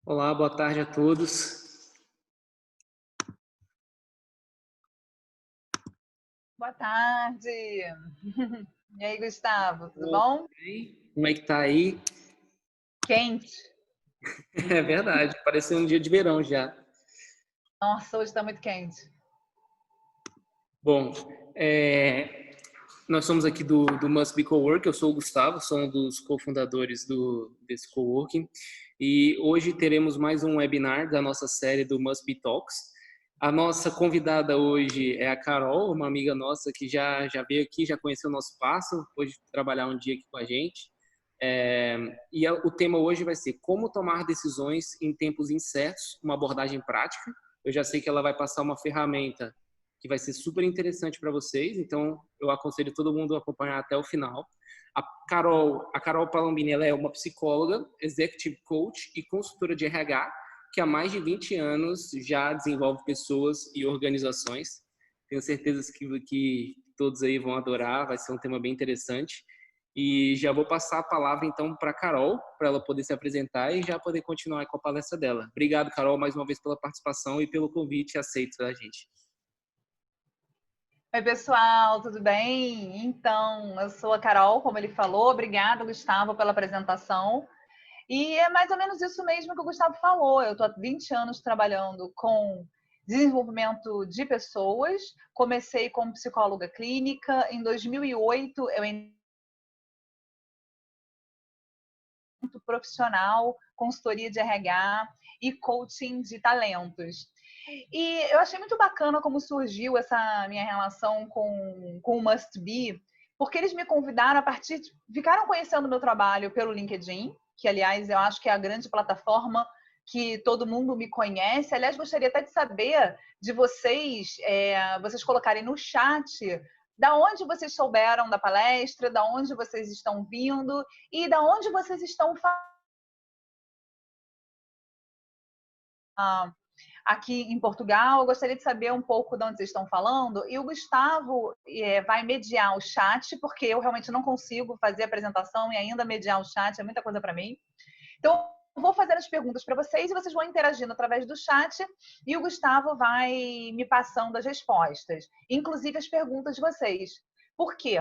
Olá, boa tarde a todos. Boa tarde. E aí, Gustavo, tudo Tudo bom? bem? Como é que tá aí? Quente. É verdade, pareceu um dia de verão já. Nossa, hoje está muito quente. Bom, nós somos aqui do Must Be Cowork, eu sou o Gustavo, sou um dos cofundadores desse coworking, e hoje teremos mais um webinar da nossa série do Must Be Talks. A nossa convidada hoje é a Carol, uma amiga nossa que já veio aqui, já conheceu o nosso espaço, hoje trabalhar um dia aqui com a gente. O tema hoje vai ser como tomar decisões em tempos incertos, uma abordagem prática. Eu já sei que ela vai passar uma ferramenta que vai ser super interessante para vocês, então eu aconselho todo mundo a acompanhar até o final. A Carol Palambini, ela é uma psicóloga, executive coach e consultora de RH, que há mais de 20 anos já desenvolve pessoas e organizações. Tenho certeza que todos aí vão adorar, vai ser um tema bem interessante. E já vou passar a palavra então para a Carol, para ela poder se apresentar e já poder continuar com a palestra dela. Obrigado, Carol, mais uma vez pela participação e pelo convite aceito da gente. Oi, pessoal, tudo bem? Então, eu sou a Carol, como ele falou. Obrigada, Gustavo, pela apresentação. E é mais ou menos isso mesmo que o Gustavo falou. Eu estou há 20 anos trabalhando com desenvolvimento de pessoas. Comecei como psicóloga clínica. Em 2008, eu entrei profissional, consultoria de RH e coaching de talentos. E eu achei muito bacana como surgiu essa minha relação com o Must Be, porque eles me convidaram a partir de, ficaram conhecendo o meu trabalho pelo LinkedIn, que aliás eu acho que é a grande plataforma que todo mundo me conhece. Aliás, gostaria até de saber de vocês, vocês colocarem no chat da onde vocês souberam da palestra, da onde vocês estão vindo e da onde vocês estão aqui em Portugal. Eu gostaria de saber um pouco de onde vocês estão falando. E o Gustavo vai mediar o chat, porque eu realmente não consigo fazer a apresentação e ainda mediar o chat, é muita coisa para mim. Então, eu vou fazer as perguntas para vocês e vocês vão interagindo através do chat e o Gustavo vai me passando as respostas, inclusive as perguntas de vocês. Por quê?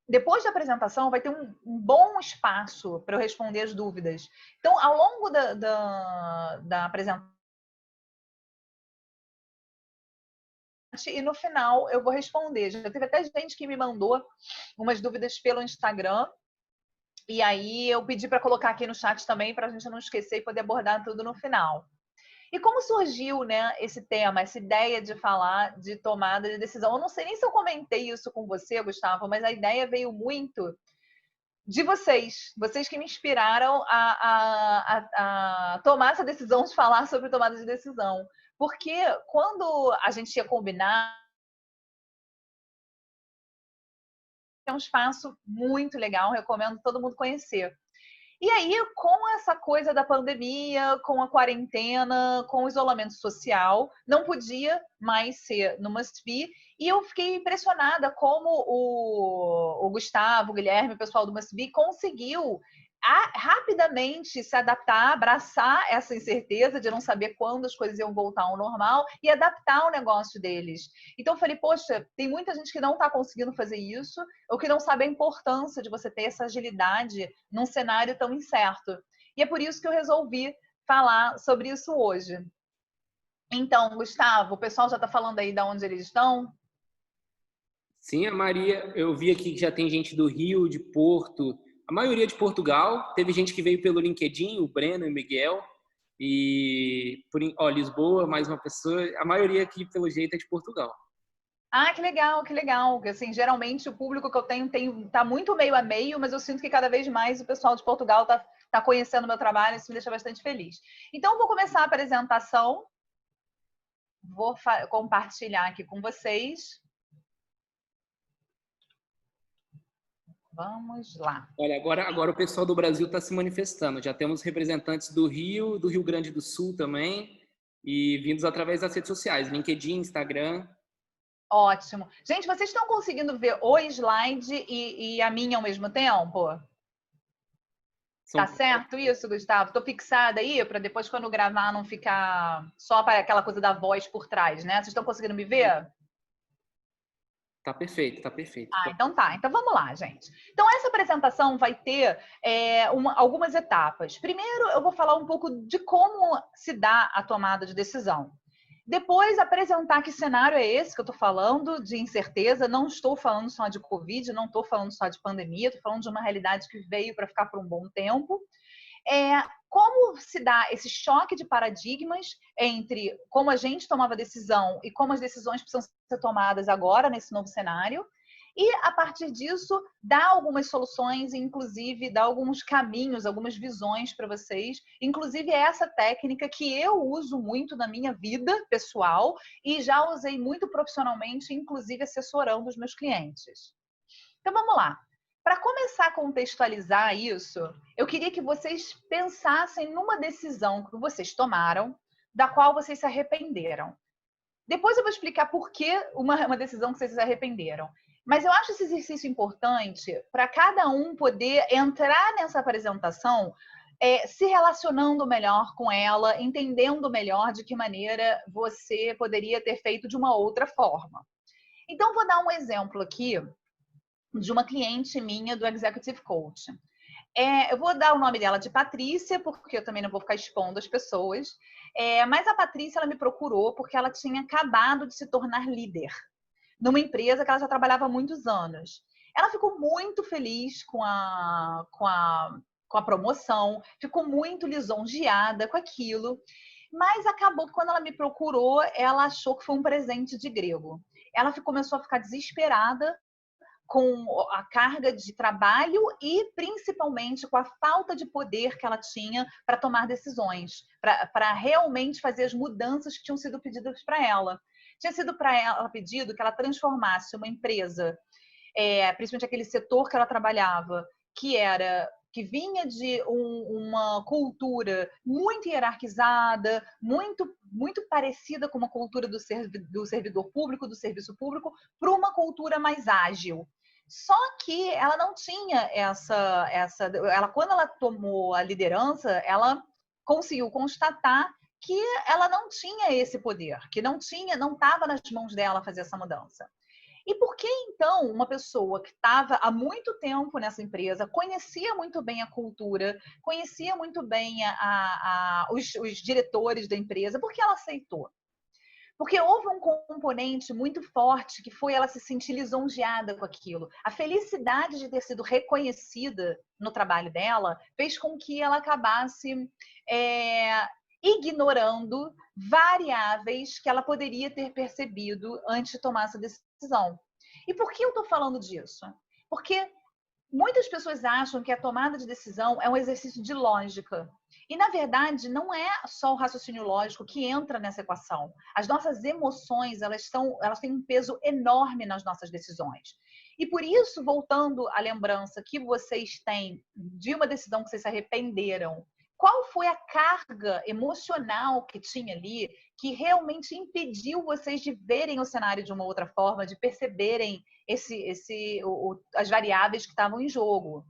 Depois da apresentação, vai ter um bom espaço para eu responder as dúvidas. Então, ao longo da apresentação, e no final eu vou responder. Já teve até gente que me mandou umas dúvidas pelo Instagram, e aí eu pedi para colocar aqui no chat também, para a gente não esquecer e poder abordar tudo no final. E como surgiu, né, esse tema, essa ideia de falar de tomada de decisão? Eu não sei nem se eu comentei isso com você, Gustavo, mas a ideia veio muito de vocês que me inspiraram a tomar essa decisão de falar sobre tomada de decisão. Porque quando a gente ia combinar, é um espaço muito legal, recomendo todo mundo conhecer. E aí, com essa coisa da pandemia, com a quarentena, com o isolamento social, não podia mais ser no Must Be. E eu fiquei impressionada como o Gustavo, o Guilherme, o pessoal do Must Be conseguiu rapidamente se adaptar, abraçar essa incerteza de não saber quando as coisas iam voltar ao normal e adaptar o negócio deles. Então eu falei, poxa, tem muita gente que não está conseguindo fazer isso, ou que não sabe a importância de você ter essa agilidade num cenário tão incerto. E é por isso que eu resolvi falar sobre isso hoje. Então, Gustavo, o pessoal já está falando aí de onde eles estão? Sim, a Maria, eu vi aqui que já tem gente do Rio, de Porto, a maioria de Portugal. Teve gente que veio pelo LinkedIn, o Breno e o Miguel. Lisboa, mais uma pessoa. A maioria aqui, pelo jeito, é de Portugal. Ah, que legal, que legal. Assim, geralmente o público que eu tenho tá muito meio a meio, mas eu sinto que cada vez mais o pessoal de Portugal tá conhecendo o meu trabalho, isso me deixa bastante feliz. Então, eu vou começar a apresentação, vou compartilhar aqui com vocês. Vamos lá. Olha, agora o pessoal do Brasil está se manifestando. Já temos representantes do Rio Grande do Sul também, e vindos através das redes sociais, LinkedIn, Instagram. Ótimo. Gente, vocês estão conseguindo ver o slide e a minha ao mesmo tempo? Tá São certo isso, Gustavo? Tô fixada aí para depois, quando gravar, não ficar só para aquela coisa da voz por trás, né? Vocês estão conseguindo me ver? Tá perfeito, tá perfeito. Ah, então tá. Então vamos lá, gente. Então essa apresentação vai ter algumas etapas. Primeiro, eu vou falar um pouco de como se dá a tomada de decisão. Depois, apresentar que cenário é esse que eu estou falando, de incerteza. Não estou falando só de Covid, não estou falando só de pandemia, estou falando de uma realidade que veio para ficar por um bom tempo. Como se dá esse choque de paradigmas entre como a gente tomava decisão e como as decisões precisam ser tomadas agora nesse novo cenário. E, a partir disso, dá algumas soluções, inclusive dá alguns caminhos, algumas visões para vocês. Inclusive, essa técnica que eu uso muito na minha vida pessoal e já usei muito profissionalmente, inclusive assessorando os meus clientes. Então, vamos lá. Para começar a contextualizar isso, eu queria que vocês pensassem numa decisão que vocês tomaram, da qual vocês se arrependeram. Depois eu vou explicar por que uma decisão que vocês se arrependeram. Mas eu acho esse exercício importante para cada um poder entrar nessa apresentação se relacionando melhor com ela, entendendo melhor de que maneira você poderia ter feito de uma outra forma. Então, vou dar um exemplo aqui de uma cliente minha do Executive Coach. Eu vou dar o nome dela de Patrícia, porque eu também não vou ficar expondo as pessoas. Mas a Patrícia, ela me procurou porque ela tinha acabado de se tornar líder numa empresa que ela já trabalhava há muitos anos. Ela ficou muito feliz com a promoção, ficou muito lisonjeada com aquilo, mas acabou que quando ela me procurou, ela achou que foi um presente de grego. Ela começou a ficar desesperada com a carga de trabalho e principalmente com a falta de poder que ela tinha para tomar decisões, para realmente fazer as mudanças que tinham sido pedidas para ela. Tinha sido para ela pedido que ela transformasse uma empresa, principalmente aquele setor que ela trabalhava, que vinha de uma cultura muito hierarquizada, muito parecida com uma cultura do servidor público, do serviço público, para uma cultura mais ágil. Só que ela não tinha quando ela tomou a liderança, ela conseguiu constatar que ela não tinha esse poder, que não estava nas mãos dela fazer essa mudança. E por que, então, uma pessoa que estava há muito tempo nessa empresa, conhecia muito bem a cultura, conhecia muito bem os diretores da empresa, por que ela aceitou? Porque houve um componente muito forte que foi ela se sentir lisonjeada com aquilo. A felicidade de ter sido reconhecida no trabalho dela fez com que ela acabasse ignorando variáveis que ela poderia ter percebido antes de tomar essa decisão. E por que eu estou falando disso? Porque muitas pessoas acham que a tomada de decisão é um exercício de lógica. E, na verdade, não é só o raciocínio lógico que entra nessa equação. As nossas emoções, elas têm um peso enorme nas nossas decisões. E por isso, voltando à lembrança que vocês têm de uma decisão que vocês se arrependeram, qual foi a carga emocional que tinha ali que realmente impediu vocês de verem o cenário de uma outra forma, de perceberem as variáveis que estavam em jogo?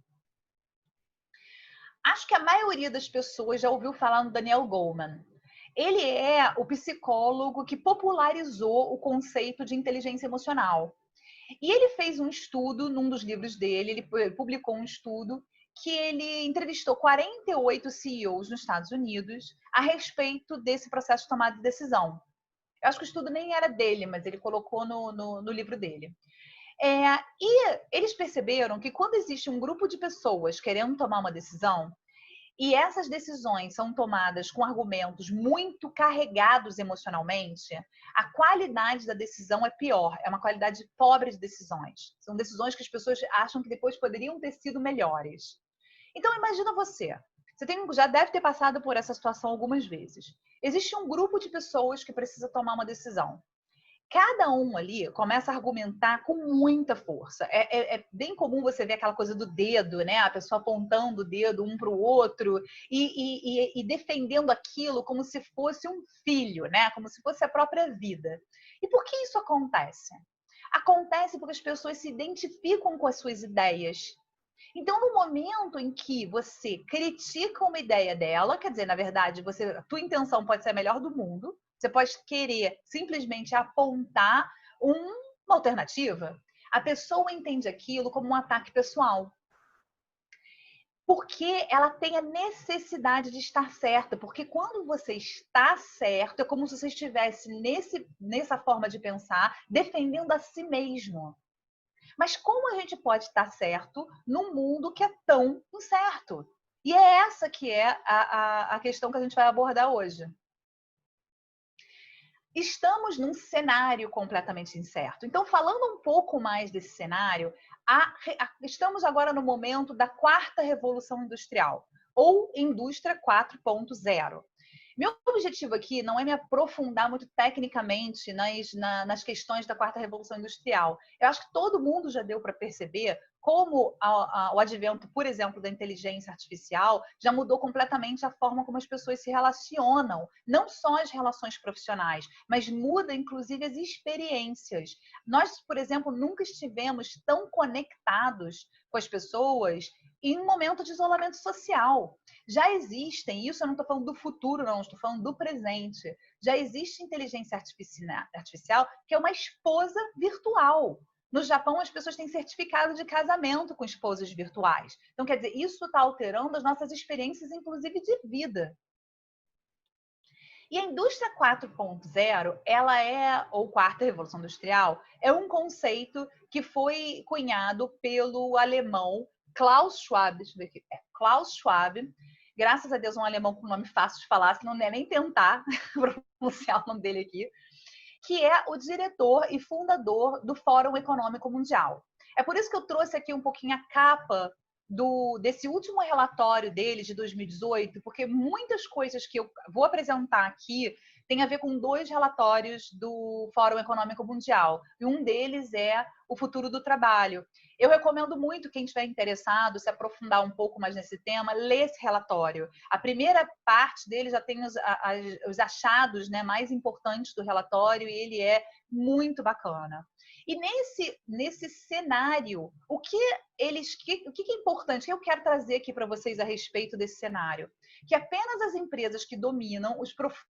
Acho que a maioria das pessoas já ouviu falar no Daniel Goleman. Ele é o psicólogo que popularizou o conceito de inteligência emocional. E ele fez um estudo num dos livros dele, ele publicou um estudo que ele entrevistou 48 CEOs nos Estados Unidos a respeito desse processo de tomada de decisão. Eu acho que o estudo nem era dele, mas ele colocou no livro dele. E eles perceberam que quando existe um grupo de pessoas querendo tomar uma decisão, e essas decisões são tomadas com argumentos muito carregados emocionalmente, a qualidade da decisão é pior, é uma qualidade pobre de decisões. São decisões que as pessoas acham que depois poderiam ter sido melhores. Então, imagina você já deve ter passado por essa situação algumas vezes. Existe um grupo de pessoas que precisa tomar uma decisão. Cada um ali começa a argumentar com muita força. É bem comum você ver aquela coisa do dedo, né? A pessoa apontando o dedo um para o outro e defendendo aquilo como se fosse um filho, né? Como se fosse a própria vida. E por que isso acontece? Acontece porque as pessoas se identificam com as suas ideias. Então, no momento em que você critica uma ideia dela, quer dizer, na verdade, a tua intenção pode ser a melhor do mundo, você pode querer simplesmente apontar uma alternativa, a pessoa entende aquilo como um ataque pessoal. Porque ela tem a necessidade de estar certa. Porque quando você está certo, é como se você estivesse nessa forma de pensar, defendendo a si mesmo. Mas como a gente pode estar certo num mundo que é tão incerto? E é essa que é a questão que a gente vai abordar hoje. Estamos num cenário completamente incerto. Então, falando um pouco mais desse cenário, estamos agora no momento da quarta revolução industrial, ou indústria 4.0. Meu objetivo aqui não é me aprofundar muito tecnicamente nas questões da quarta revolução industrial. Eu acho que todo mundo já deu para perceber como o advento, por exemplo, da inteligência artificial já mudou completamente a forma como as pessoas se relacionam, não só as relações profissionais, mas muda inclusive as experiências. Nós, por exemplo, nunca estivemos tão conectados com as pessoas em um momento de isolamento social. Já existem, isso eu não estou falando do futuro, não, estou falando do presente. Já existe inteligência artificial que é uma esposa virtual. No Japão, as pessoas têm certificado de casamento com esposas virtuais. Então, quer dizer, isso está alterando as nossas experiências, inclusive de vida. E a indústria 4.0, ou quarta revolução industrial, é um conceito que foi cunhado pelo alemão Klaus Schwab. Deixa eu ver aqui. Klaus Schwab. Graças a Deus, um alemão com nome fácil de falar, que não é nem tentar pronunciar o nome dele aqui, que é o diretor e fundador do Fórum Econômico Mundial. É por isso que eu trouxe aqui um pouquinho a capa desse último relatório dele, de 2018, porque muitas coisas que eu vou apresentar aqui tem a ver com 2 relatórios do Fórum Econômico Mundial. E um deles é o futuro do trabalho. Eu recomendo muito quem estiver interessado, se aprofundar um pouco mais nesse tema, ler esse relatório. A primeira parte dele já tem os achados, né, mais importantes do relatório e ele é muito bacana. E nesse cenário, o que é importante, o que eu quero trazer aqui para vocês a respeito desse cenário? Que apenas as empresas que dominam os profundos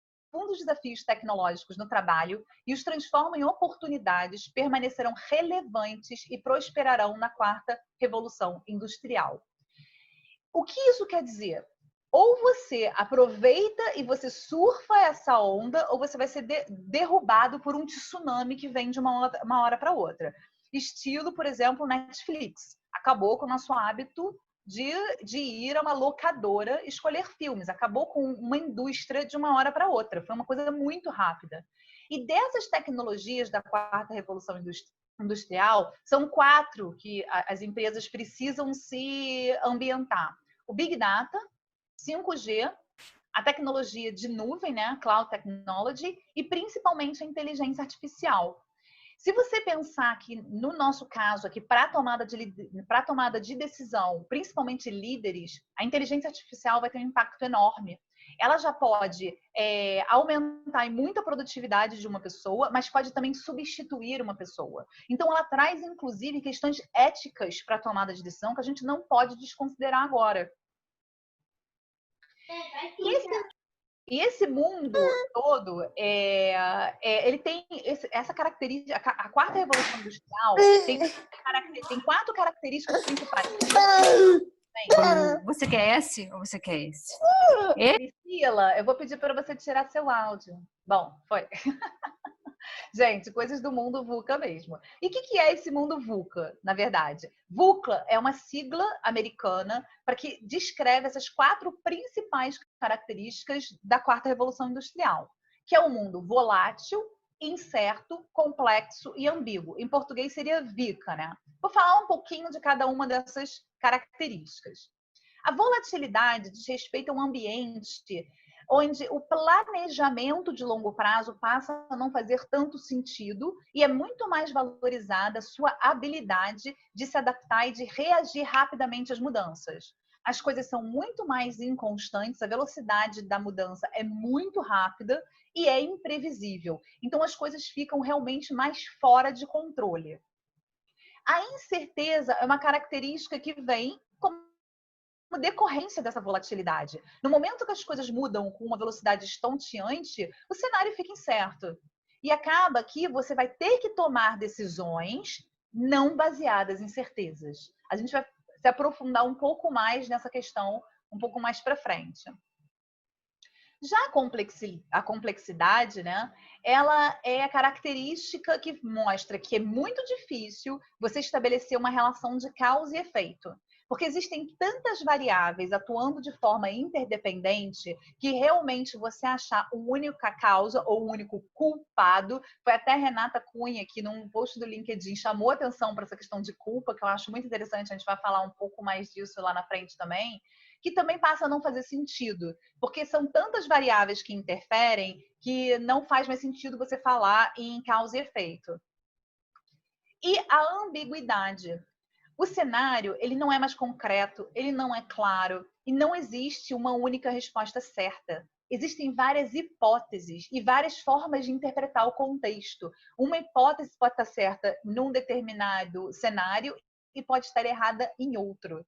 desafios tecnológicos no trabalho e os transformam em oportunidades permanecerão relevantes e prosperarão na quarta revolução industrial. O que isso quer dizer? Ou você aproveita e você surfa essa onda, ou você vai ser derrubado por um tsunami que vem de uma hora para outra. Estilo, por exemplo, Netflix. Acabou com o nosso hábito de ir a uma locadora escolher filmes. Acabou com uma indústria de uma hora para outra. Foi uma coisa muito rápida. E dessas tecnologias da quarta revolução industrial, são 4 que as empresas precisam se ambientar. O Big Data, 5G, a tecnologia de nuvem, né, Cloud Technology, e principalmente a inteligência artificial. Se você pensar que, no nosso caso aqui, para a tomada de decisão, principalmente líderes, a inteligência artificial vai ter um impacto enorme. Ela já pode aumentar muito a produtividade de uma pessoa, mas pode também substituir uma pessoa. Então, ela traz, inclusive, questões éticas para a tomada de decisão que a gente não pode desconsiderar agora. E esse mundo todo, ele tem essa característica. A quarta revolução industrial tem 4 características principais. Você quer esse ou você quer esse? Priscila, eu vou pedir para você tirar seu áudio. Bom, foi. Gente, coisas do mundo VUCA mesmo. E o que é esse mundo VUCA, na verdade? VUCA é uma sigla americana para que descreve essas 4 principais características da quarta revolução industrial, que é um mundo volátil, incerto, complexo e ambíguo. Em português seria VICA, né? Vou falar um pouquinho de cada uma dessas características. A volatilidade diz respeito a um ambiente onde o planejamento de longo prazo passa a não fazer tanto sentido e é muito mais valorizada a sua habilidade de se adaptar e de reagir rapidamente às mudanças. As coisas são muito mais inconstantes, a velocidade da mudança é muito rápida e é imprevisível. Então, as coisas ficam realmente mais fora de controle. A incerteza é uma característica que vem como decorrência dessa volatilidade. No momento que as coisas mudam com uma velocidade estonteante, o cenário fica incerto. E acaba que você vai ter que tomar decisões não baseadas em certezas. A gente vai se aprofundar um pouco mais nessa questão um pouco mais para frente. Já a complexidade, né, ela é a característica que mostra que é muito difícil você estabelecer uma relação de causa e efeito. Porque existem tantas variáveis atuando de forma interdependente que realmente você achar uma única causa ou um único culpado. Foi até a Renata Cunha, aqui num post do LinkedIn, chamou atenção para essa questão de culpa, que eu acho muito interessante, a gente vai falar um pouco mais disso lá na frente também, que também passa a não fazer sentido, porque são tantas variáveis que interferem que não faz mais sentido você falar em causa e efeito. E a ambiguidade. O cenário, ele não é mais concreto, ele não é claro e não existe uma única resposta certa. Existem várias hipóteses e várias formas de interpretar o contexto. Uma hipótese pode estar certa num determinado cenário e pode estar errada em outro.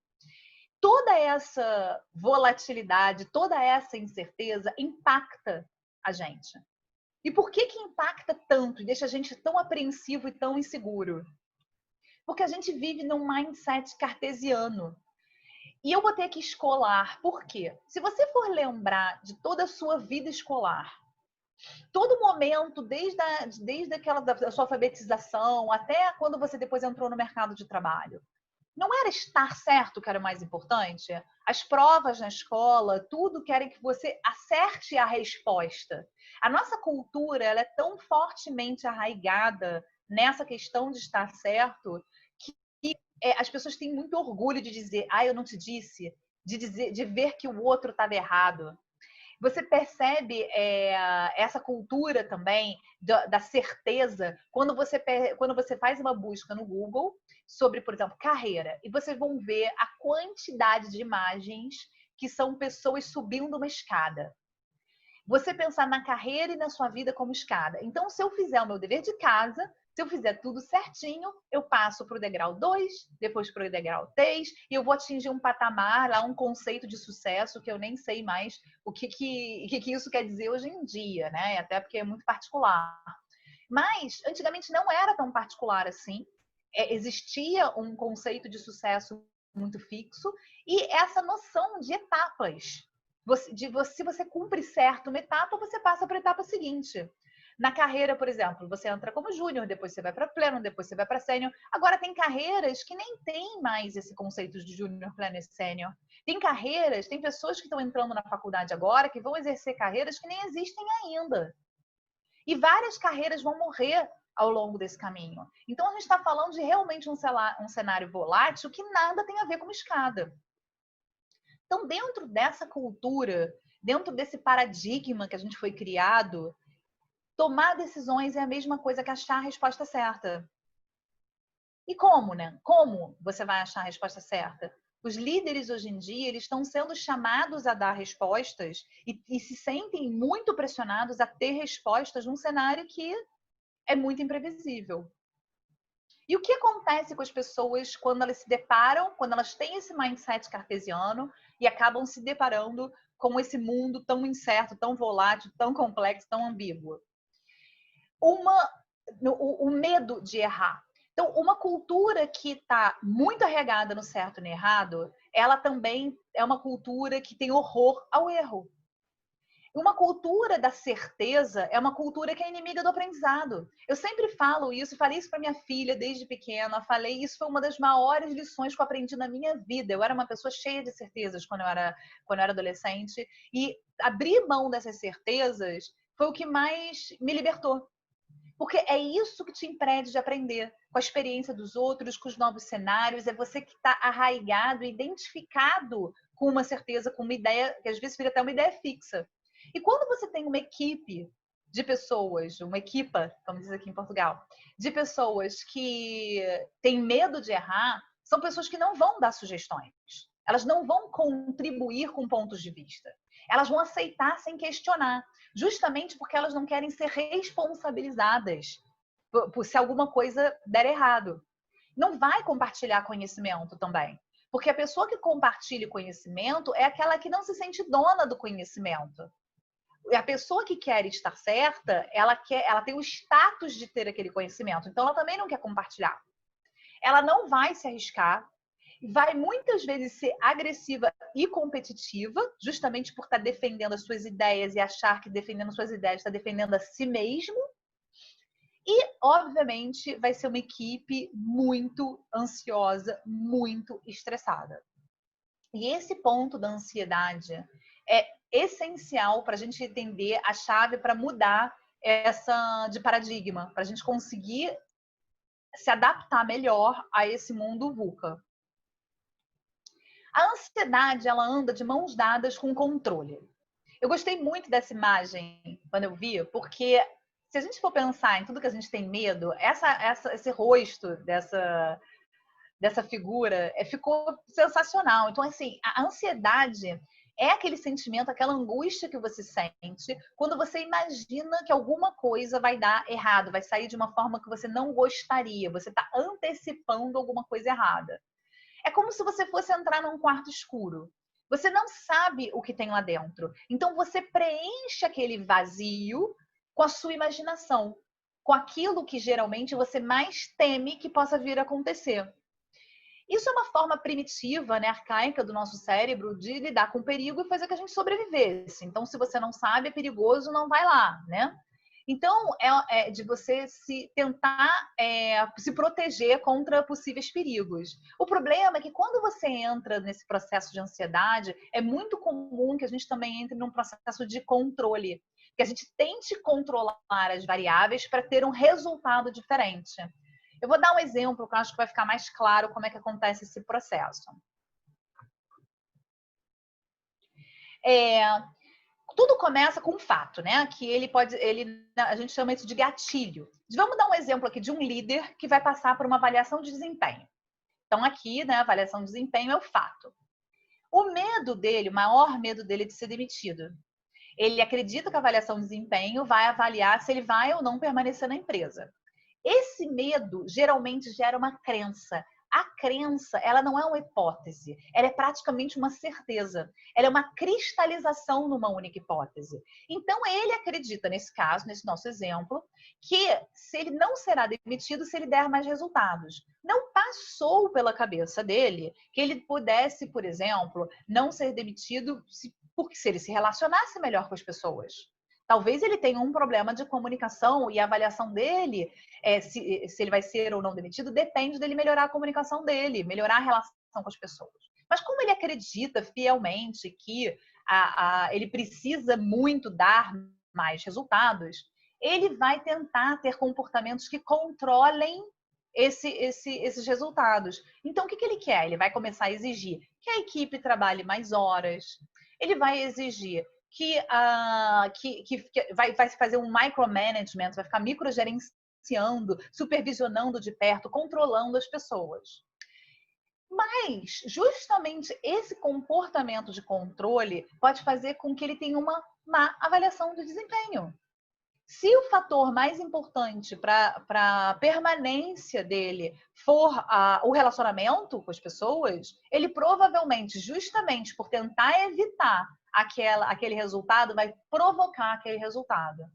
Toda essa volatilidade, toda essa incerteza impacta a gente. E por que impacta tanto e deixa a gente tão apreensivo e tão inseguro? Porque a gente vive num mindset cartesiano. E eu vou ter que escolar. Por quê? Se você for lembrar de toda a sua vida escolar, todo momento, desde aquela da sua alfabetização até quando você depois entrou no mercado de trabalho, não era estar certo que era o mais importante? As provas na escola, tudo querem que você acerte a resposta. A nossa cultura ela é tão fortemente arraigada nessa questão de estar certo que as pessoas têm muito orgulho de dizer, eu não te disse, de ver que o outro estava errado. Você percebe essa cultura também da certeza quando você faz uma busca no Google sobre, por exemplo, carreira, e vocês vão ver a quantidade de imagens que são pessoas subindo uma escada. Você pensar na carreira e na sua vida como escada. Então, se eu fizer o meu dever de casa, se eu fizer tudo certinho, eu passo para o degrau 2, depois para o degrau 3, e eu vou atingir um patamar, lá um conceito de sucesso que eu nem sei mais o que isso quer dizer hoje em dia, né? Até porque é muito particular. Mas, antigamente, não era tão particular assim. Existia um conceito de sucesso muito fixo e essa noção de etapas. Se você cumpre certo uma etapa, você passa para a etapa seguinte. Na carreira, por exemplo, você entra como júnior, depois você vai para pleno, depois você vai para sênior. Agora, tem carreiras que nem tem mais esse conceito de júnior, pleno e sênior. Tem carreiras, tem pessoas que estão entrando na faculdade agora que vão exercer carreiras que nem existem ainda. E várias carreiras vão morrer ao longo desse caminho. Então, a gente está falando de realmente um cenário volátil que nada tem a ver com escada. Então, dentro dessa cultura, dentro desse paradigma que a gente foi criado, tomar decisões é a mesma coisa que achar a resposta certa. E como, né? Como você vai achar a resposta certa? Os líderes hoje em dia eles estão sendo chamados a dar respostas e se sentem muito pressionados a ter respostas num cenário que é muito imprevisível. E o que acontece com as pessoas quando elas se deparam, quando elas têm esse mindset cartesiano e acabam se deparando com esse mundo tão incerto, tão volátil, tão complexo, tão ambíguo? O medo de errar. Então, uma cultura que está muito arraigada no certo e no errado, ela também é uma cultura que tem horror ao erro. Uma cultura da certeza é uma cultura que é inimiga do aprendizado. Eu sempre falo isso, falei isso para minha filha desde pequena, falei isso foi uma das maiores lições que eu aprendi na minha vida. Eu era uma pessoa cheia de certezas quando eu era adolescente e abrir mão dessas certezas foi o que mais me libertou. Porque é isso que te impede de aprender, com a experiência dos outros, com os novos cenários, é você que está arraigado, identificado com uma certeza, com uma ideia, que às vezes vira até uma ideia fixa. E quando você tem uma equipe de pessoas, uma equipa, como diz aqui em Portugal, de pessoas que têm medo de errar, são pessoas que não vão dar sugestões. Elas não vão contribuir com pontos de vista. Elas vão aceitar sem questionar, justamente porque elas não querem ser responsabilizadas por se alguma coisa der errado. não vai compartilhar conhecimento também. Porque a pessoa que compartilha conhecimento é aquela que não se sente dona do conhecimento. A pessoa que quer estar certa, ela tem o status de ter aquele conhecimento. Então, ela também não quer compartilhar. Ela não vai se arriscar, vai muitas vezes ser agressiva e competitiva, justamente por estar defendendo as suas ideias e achar que defendendo suas ideias está defendendo a si mesmo. E, obviamente, vai ser uma equipe muito ansiosa, muito estressada. E esse ponto da ansiedade é essencial para a gente entender a chave para mudar essa de paradigma, para a gente conseguir se adaptar melhor a esse mundo VUCA. A ansiedade, ela anda de mãos dadas com o controle. Eu gostei muito dessa imagem quando eu vi, porque se a gente for pensar em tudo que a gente tem medo, esse rosto dessa figura ficou sensacional. Então, assim, a ansiedade é aquele sentimento, aquela angústia que você sente quando você imagina que alguma coisa vai dar errado, vai sair de uma forma que você não gostaria, você está antecipando alguma coisa errada. É como se você fosse entrar num quarto escuro. Você não sabe o que tem lá dentro. Então, você preenche aquele vazio com a sua imaginação, com aquilo que geralmente você mais teme que possa vir a acontecer. Isso é uma forma primitiva, né, arcaica do nosso cérebro de lidar com o perigo e fazer que a gente sobrevivesse. Então, se você não sabe, é perigoso, não vai lá, né? Então, é de você tentar se proteger contra possíveis perigos. O problema é que quando você entra nesse processo de ansiedade, é muito comum que a gente também entre num processo de controle, que a gente tente controlar as variáveis para ter um resultado diferente. Eu vou dar um exemplo que eu acho que vai ficar mais claro como é que acontece esse processo. Tudo começa com um fato, né? Que a gente chama isso de gatilho. Vamos dar um exemplo aqui de um líder que vai passar por uma avaliação de desempenho. Então, aqui, né, a avaliação de desempenho é o fato. O medo dele, o maior medo dele é de ser demitido. Ele acredita que a avaliação de desempenho vai avaliar se ele vai ou não permanecer na empresa. Esse medo geralmente gera uma crença. A crença, ela não é uma hipótese, ela é praticamente uma certeza. Ela é uma cristalização numa única hipótese. Então, ele acredita, nesse caso, nesse nosso exemplo, que se ele não será demitido se ele der mais resultados. Não passou pela cabeça dele que ele pudesse, por exemplo, não ser demitido porque se ele se relacionasse melhor com as pessoas. Talvez ele tenha um problema de comunicação e a avaliação dele, se ele vai ser ou não demitido, depende dele melhorar a comunicação dele, melhorar a relação com as pessoas. Mas como ele acredita fielmente que ele precisa muito dar mais resultados, ele vai tentar ter comportamentos que controlem esses resultados. Então, o que ele quer? Ele vai começar a exigir que a equipe trabalhe mais horas, ele vai exigir que vai fazer um micromanagement, vai ficar microgerenciando, supervisionando de perto, controlando as pessoas. Mas, justamente, esse comportamento de controle pode fazer com que ele tenha uma má avaliação do desempenho. Se o fator mais importante para a permanência dele for o relacionamento com as pessoas, ele provavelmente, justamente por tentar evitar aquele resultado, vai provocar aquele resultado.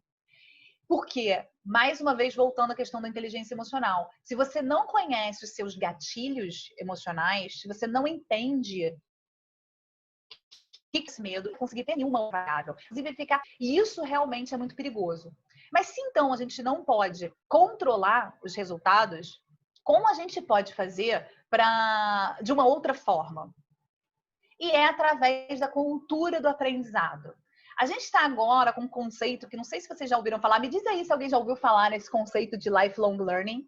Porque, mais uma vez, voltando à questão da inteligência emocional, se você não conhece os seus gatilhos emocionais, se você não entende esse medo, conseguir ter nenhuma variável, ficar, e isso realmente é muito perigoso. Mas se então a gente não pode controlar os resultados, como a gente pode fazer de uma outra forma? E é através da cultura do aprendizado. A gente está agora com um conceito que não sei se vocês já ouviram falar, me diz aí se alguém já ouviu falar nesse conceito de lifelong learning.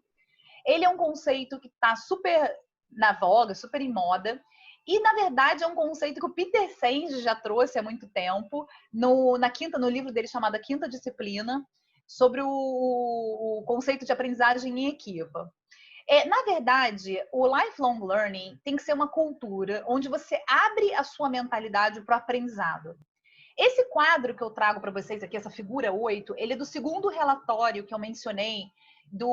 Ele é um conceito que está super na voga, super em moda. E, na verdade, é um conceito que o Peter Senge já trouxe há muito tempo, no livro dele chamado A Quinta Disciplina, sobre o conceito de aprendizagem em equipa. Na verdade, o lifelong learning tem que ser uma cultura onde você abre a sua mentalidade para o aprendizado. Esse quadro que eu trago para vocês aqui, essa figura 8, ele é do segundo relatório que eu mencionei do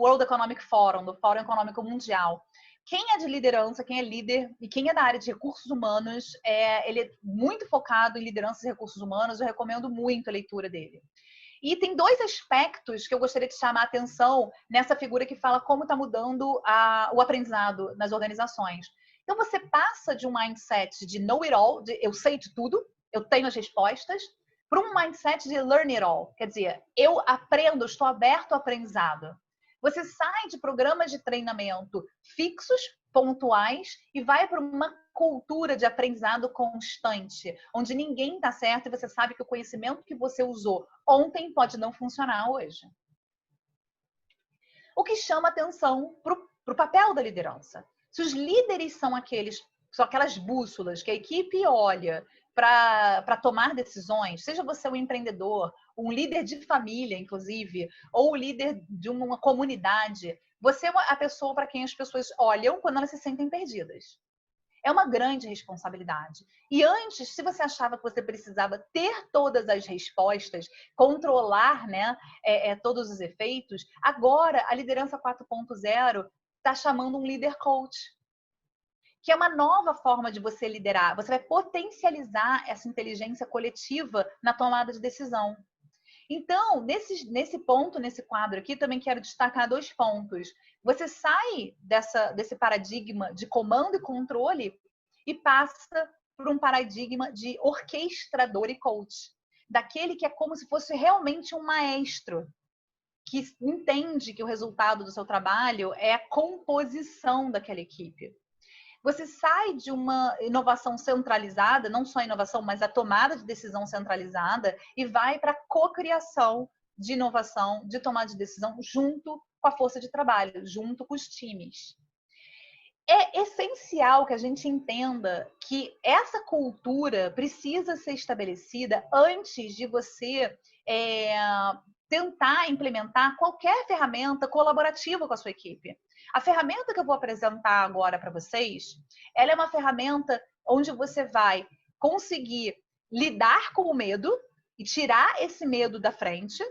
World Economic Forum, do Fórum Econômico Mundial. Quem é de liderança, quem é líder e quem é da área de recursos humanos, ele é muito focado em liderança e recursos humanos, eu recomendo muito a leitura dele. E tem dois aspectos que eu gostaria de chamar a atenção nessa figura que fala como está mudando o aprendizado nas organizações. Então, você passa de um mindset de know it all, de eu sei de tudo, eu tenho as respostas, para um mindset de learn it all. Quer dizer, eu aprendo, estou aberto ao aprendizado. Você sai de programas de treinamento fixos, pontuais, e vai para uma cultura de aprendizado constante, onde ninguém está certo e você sabe que o conhecimento que você usou ontem pode não funcionar hoje. O que chama atenção para o papel da liderança. Se os líderes são aquelas bússolas que a equipe olha para tomar decisões, seja você um empreendedor, um líder de família, inclusive, ou o líder de uma comunidade, você é a pessoa para quem as pessoas olham quando elas se sentem perdidas. É uma grande responsabilidade. E antes, se você achava que você precisava ter todas as respostas, controlar, né, todos os efeitos, agora a liderança 4.0 está chamando um líder coach, que é uma nova forma de você liderar. Você vai potencializar essa inteligência coletiva na tomada de decisão. Então, nesse ponto, nesse quadro aqui, também quero destacar 2 pontos. Você sai desse paradigma de comando e controle e passa por um paradigma de orquestrador e coach. Daquele que é como se fosse realmente um maestro, que entende que o resultado do seu trabalho é a composição daquela equipe. Você sai de uma inovação centralizada, não só a inovação, mas a tomada de decisão centralizada, e vai para a cocriação de inovação, de tomada de decisão, junto com a força de trabalho, junto com os times. É essencial que a gente entenda que essa cultura precisa ser estabelecida antes de você tentar implementar qualquer ferramenta colaborativa com a sua equipe. A ferramenta que eu vou apresentar agora para vocês, ela é uma ferramenta onde você vai conseguir lidar com o medo e tirar esse medo da frente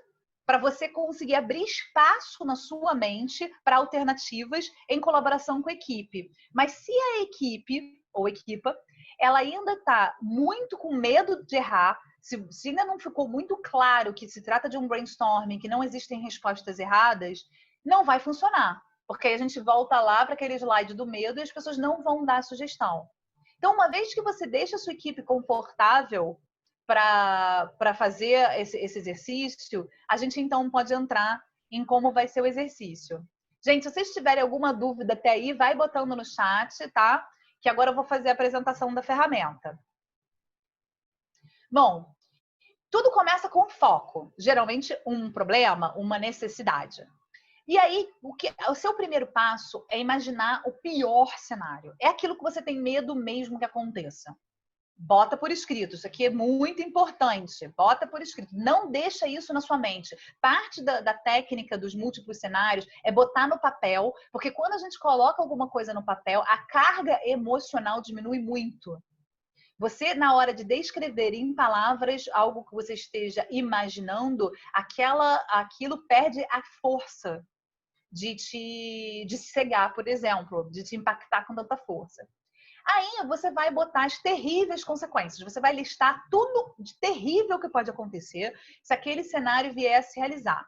para você conseguir abrir espaço na sua mente para alternativas em colaboração com a equipe. Mas se a equipe ou equipa, ela ainda está muito com medo de errar, se ainda não ficou muito claro que se trata de um brainstorming, que não existem respostas erradas, não vai funcionar. Porque aí a gente volta lá para aquele slide do medo e as pessoas não vão dar sugestão. Então, uma vez que você deixa a sua equipe confortável para fazer esse exercício, a gente então pode entrar em como vai ser o exercício. Gente, se vocês tiverem alguma dúvida até aí, vai botando no chat, tá? Que agora eu vou fazer a apresentação da ferramenta. Bom, tudo começa com foco. Geralmente um problema, uma necessidade. E aí, o seu primeiro passo é imaginar o pior cenário. É aquilo que você tem medo mesmo que aconteça. Bota por escrito. Isso aqui é muito importante. Bota por escrito. Não deixa isso na sua mente. Parte da técnica dos múltiplos cenários é botar no papel, porque quando a gente coloca alguma coisa no papel, a carga emocional diminui muito. Você, na hora de descrever em palavras algo que você esteja imaginando, aquilo perde a força de te cegar, por exemplo, de te impactar com tanta força. Aí você vai botar as terríveis consequências. Você vai listar tudo de terrível que pode acontecer se aquele cenário vier a se realizar.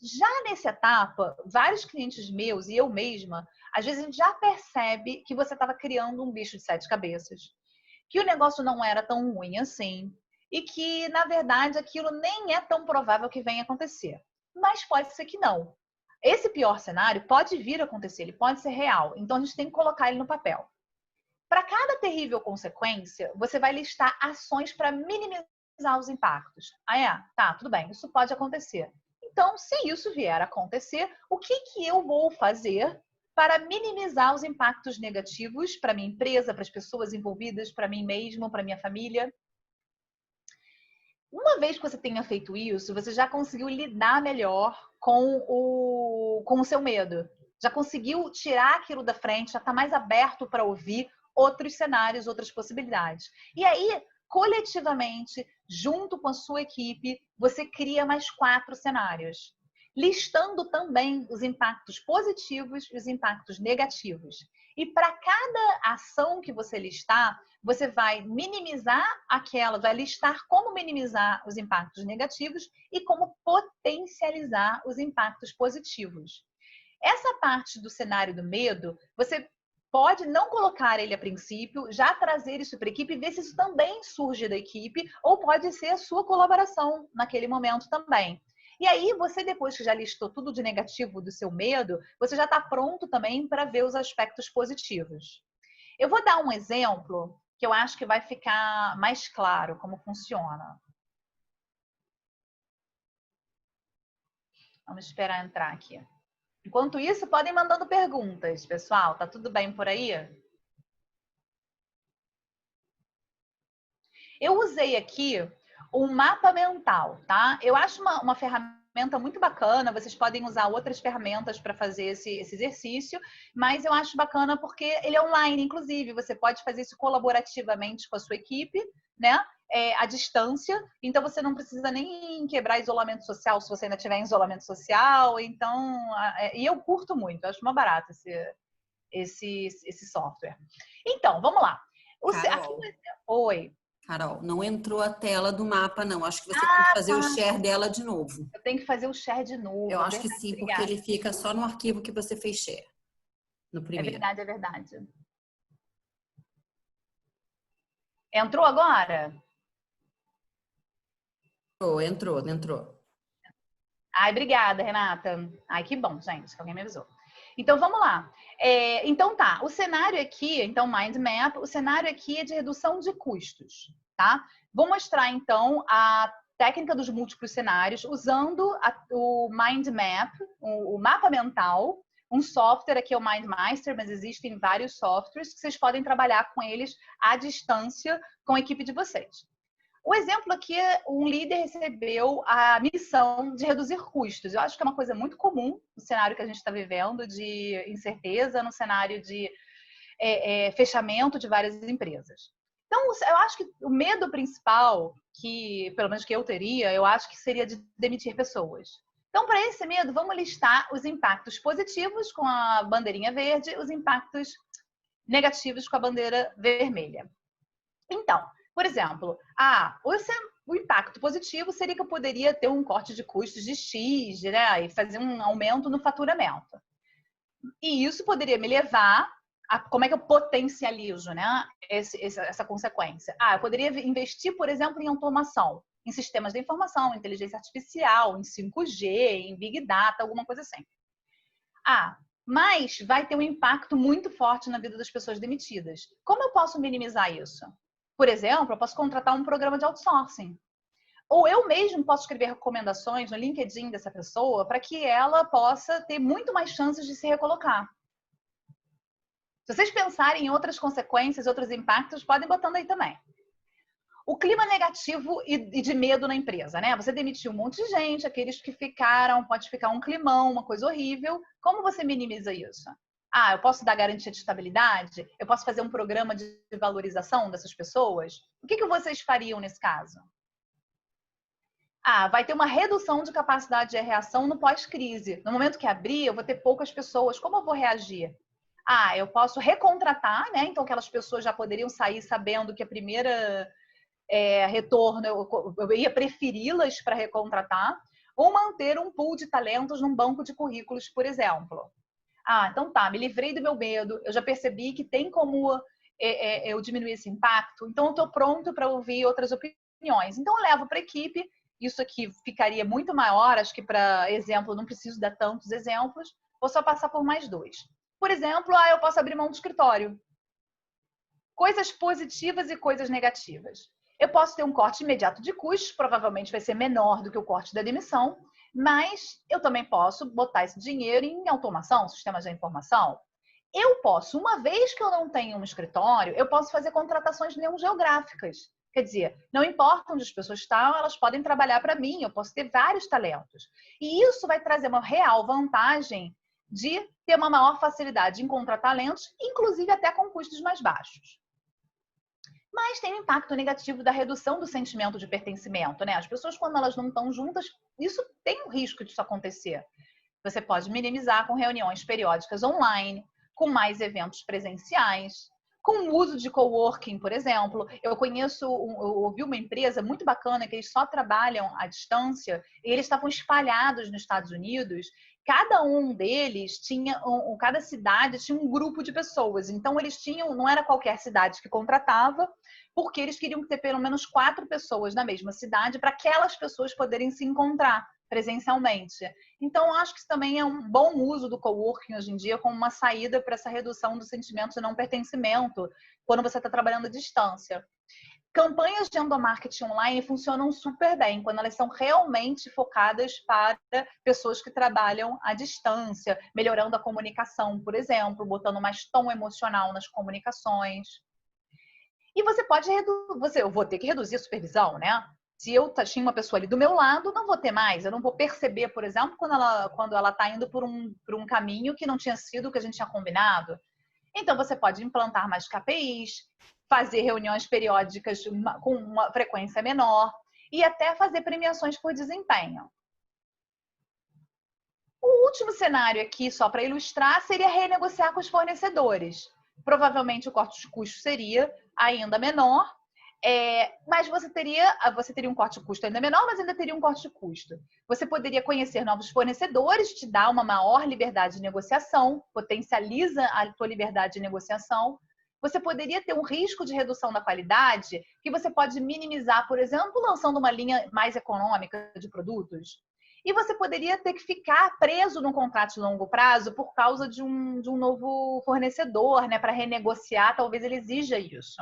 Já nessa etapa, vários clientes meus e eu mesma, às vezes a gente já percebe que você estava criando um bicho de 7 cabeças, que o negócio não era tão ruim assim e que, na verdade, aquilo nem é tão provável que venha acontecer. Mas pode ser que não. Esse pior cenário pode vir a acontecer, ele pode ser real. Então, a gente tem que colocar ele no papel. Para cada terrível consequência, você vai listar ações para minimizar os impactos. Tá, tudo bem, isso pode acontecer. Então, se isso vier a acontecer, o que eu vou fazer para minimizar os impactos negativos para minha empresa, para as pessoas envolvidas, para mim mesmo, para minha família? Uma vez que você tenha feito isso, você já conseguiu lidar melhor com o seu medo. Já conseguiu tirar aquilo da frente, já está mais aberto para ouvir outros cenários, outras possibilidades. E aí, coletivamente, junto com a sua equipe, você cria mais 4 cenários, listando também os impactos positivos e os impactos negativos. E para cada ação que você listar, você vai minimizar aquela, vai listar como minimizar os impactos negativos e como potencializar os impactos positivos. Essa parte do cenário do medo, você pode não colocar ele a princípio, já trazer isso para a equipe e ver se isso também surge da equipe, ou pode ser a sua colaboração naquele momento também. E aí, você, depois que já listou tudo de negativo do seu medo, você já está pronto também para ver os aspectos positivos. Eu vou dar um exemplo que eu acho que vai ficar mais claro como funciona. Vamos esperar entrar aqui. Enquanto isso, podem mandando perguntas, pessoal. Tá tudo bem por aí? Eu usei aqui um mapa mental, tá? Eu acho uma ferramenta muito bacana. Vocês podem usar outras ferramentas para fazer esse exercício, mas eu acho bacana porque ele é online, inclusive. Você pode fazer isso colaborativamente com a sua equipe, né? À distância, então você não precisa nem quebrar isolamento social se você ainda tiver em isolamento social. Então, e eu curto muito, eu acho uma barata esse software. Então, vamos lá. Carol, aqui, oi. Carol, não entrou a tela do mapa, não. Acho que você tem que fazer o share dela de novo. Eu tenho que fazer o share de novo. Eu acho que sim, porque ele fica só no arquivo que você fez share. No primeiro. É verdade. Entrou agora? Entrou. Ai, obrigada, Renata. Ai, que bom, gente, que alguém me avisou. Então, vamos lá. Então, tá. O cenário aqui, então, Mind Map, o cenário aqui é de redução de custos, tá? Vou mostrar, então, a técnica dos múltiplos cenários usando o Mind Map, o mapa mental, um software aqui é o MindMeister, mas existem vários softwares que vocês podem trabalhar com eles à distância com a equipe de vocês. O exemplo aqui é um líder recebeu a missão de reduzir custos. Eu acho que é uma coisa muito comum no cenário que a gente está vivendo de incerteza, no cenário de fechamento de várias empresas. Então, eu acho que o medo principal, que pelo menos que eu teria, eu acho que seria de demitir pessoas. Então, para esse medo, vamos listar os impactos positivos com a bandeirinha verde, os impactos negativos com a bandeira vermelha. Então, por exemplo, o impacto positivo seria que eu poderia ter um corte de custos de X, né, e fazer um aumento no faturamento. E isso poderia me levar a como é que eu potencializo, né, essa consequência. Eu poderia investir, por exemplo, em automação, em sistemas de informação, inteligência artificial, em 5G, em Big Data, alguma coisa assim. Mas vai ter um impacto muito forte na vida das pessoas demitidas. Como eu posso minimizar isso? Por exemplo, eu posso contratar um programa de outsourcing. Ou eu mesmo posso escrever recomendações no LinkedIn dessa pessoa para que ela possa ter muito mais chances de se recolocar. Se vocês pensarem em outras consequências, outros impactos, podem botando aí também. O clima negativo e de medo na empresa, né? Você demitiu um monte de gente, aqueles que ficaram, pode ficar um climão, uma coisa horrível. Como você minimiza isso? Eu posso dar garantia de estabilidade? Eu posso fazer um programa de valorização dessas pessoas? O que vocês fariam nesse caso? Vai ter uma redução de capacidade de reação no pós-crise. No momento que abrir, eu vou ter poucas pessoas. Como eu vou reagir? Eu posso recontratar, né? Então, aquelas pessoas já poderiam sair sabendo que a primeira retorno, eu ia preferi-las para recontratar, ou manter um pool de talentos num banco de currículos, por exemplo. Então tá, me livrei do meu medo, eu já percebi que tem como eu diminuir esse impacto, então eu estou pronto para ouvir outras opiniões. Então eu levo para a equipe, isso aqui ficaria muito maior, acho que para exemplo, não preciso dar tantos exemplos, vou só passar por mais 2. Por exemplo, eu posso abrir mão do escritório. Coisas positivas e coisas negativas. Eu posso ter um corte imediato de custos, provavelmente vai ser menor do que o corte da demissão, mas eu também posso botar esse dinheiro em automação, sistemas de informação. Eu posso, uma vez que eu não tenho um escritório, eu posso fazer contratações não geográficas. Quer dizer, não importa onde as pessoas estão, elas podem trabalhar para mim, eu posso ter vários talentos. E isso vai trazer uma real vantagem de ter uma maior facilidade em encontrar talentos, inclusive até com custos mais baixos. Mas tem um impacto negativo da redução do sentimento de pertencimento, né? As pessoas, quando elas não estão juntas, isso tem um risco disso acontecer. Você pode minimizar com reuniões periódicas online, com mais eventos presenciais, com o uso de coworking, por exemplo. Eu ouvi uma empresa muito bacana que eles só trabalham à distância e eles estavam espalhados nos Estados Unidos. Cada um deles tinha, cada cidade tinha um grupo de pessoas. Então eles tinham, não era qualquer cidade que contratava, porque eles queriam ter pelo menos 4 pessoas na mesma cidade para aquelas pessoas poderem se encontrar presencialmente. Então, acho que isso também é um bom uso do coworking hoje em dia como uma saída para essa redução do sentimento de não pertencimento quando você está trabalhando à distância. Campanhas de endomarketing online funcionam super bem quando elas são realmente focadas para pessoas que trabalham à distância, melhorando a comunicação, por exemplo, botando mais tom emocional nas comunicações. E você pode reduzir, eu vou ter que reduzir a supervisão, né? Se eu tinha uma pessoa ali do meu lado, não vou ter mais. Eu não vou perceber, por exemplo, quando ela está indo por um caminho que não tinha sido o que a gente tinha combinado. Então, você pode implantar mais KPIs, fazer reuniões periódicas com uma frequência menor e até fazer premiações por desempenho. O último cenário aqui, só para ilustrar, seria renegociar com os fornecedores. Provavelmente o corte de custo seria ainda menor, mas você teria um corte de custo ainda menor, mas ainda teria um corte de custo. Você poderia conhecer novos fornecedores, te dá uma maior liberdade de negociação, potencializa a tua liberdade de negociação. Você poderia ter um risco de redução da qualidade que você pode minimizar, por exemplo, lançando uma linha mais econômica de produtos. E você poderia ter que ficar preso num contrato de longo prazo por causa de um novo fornecedor, né, para renegociar, talvez ele exija isso.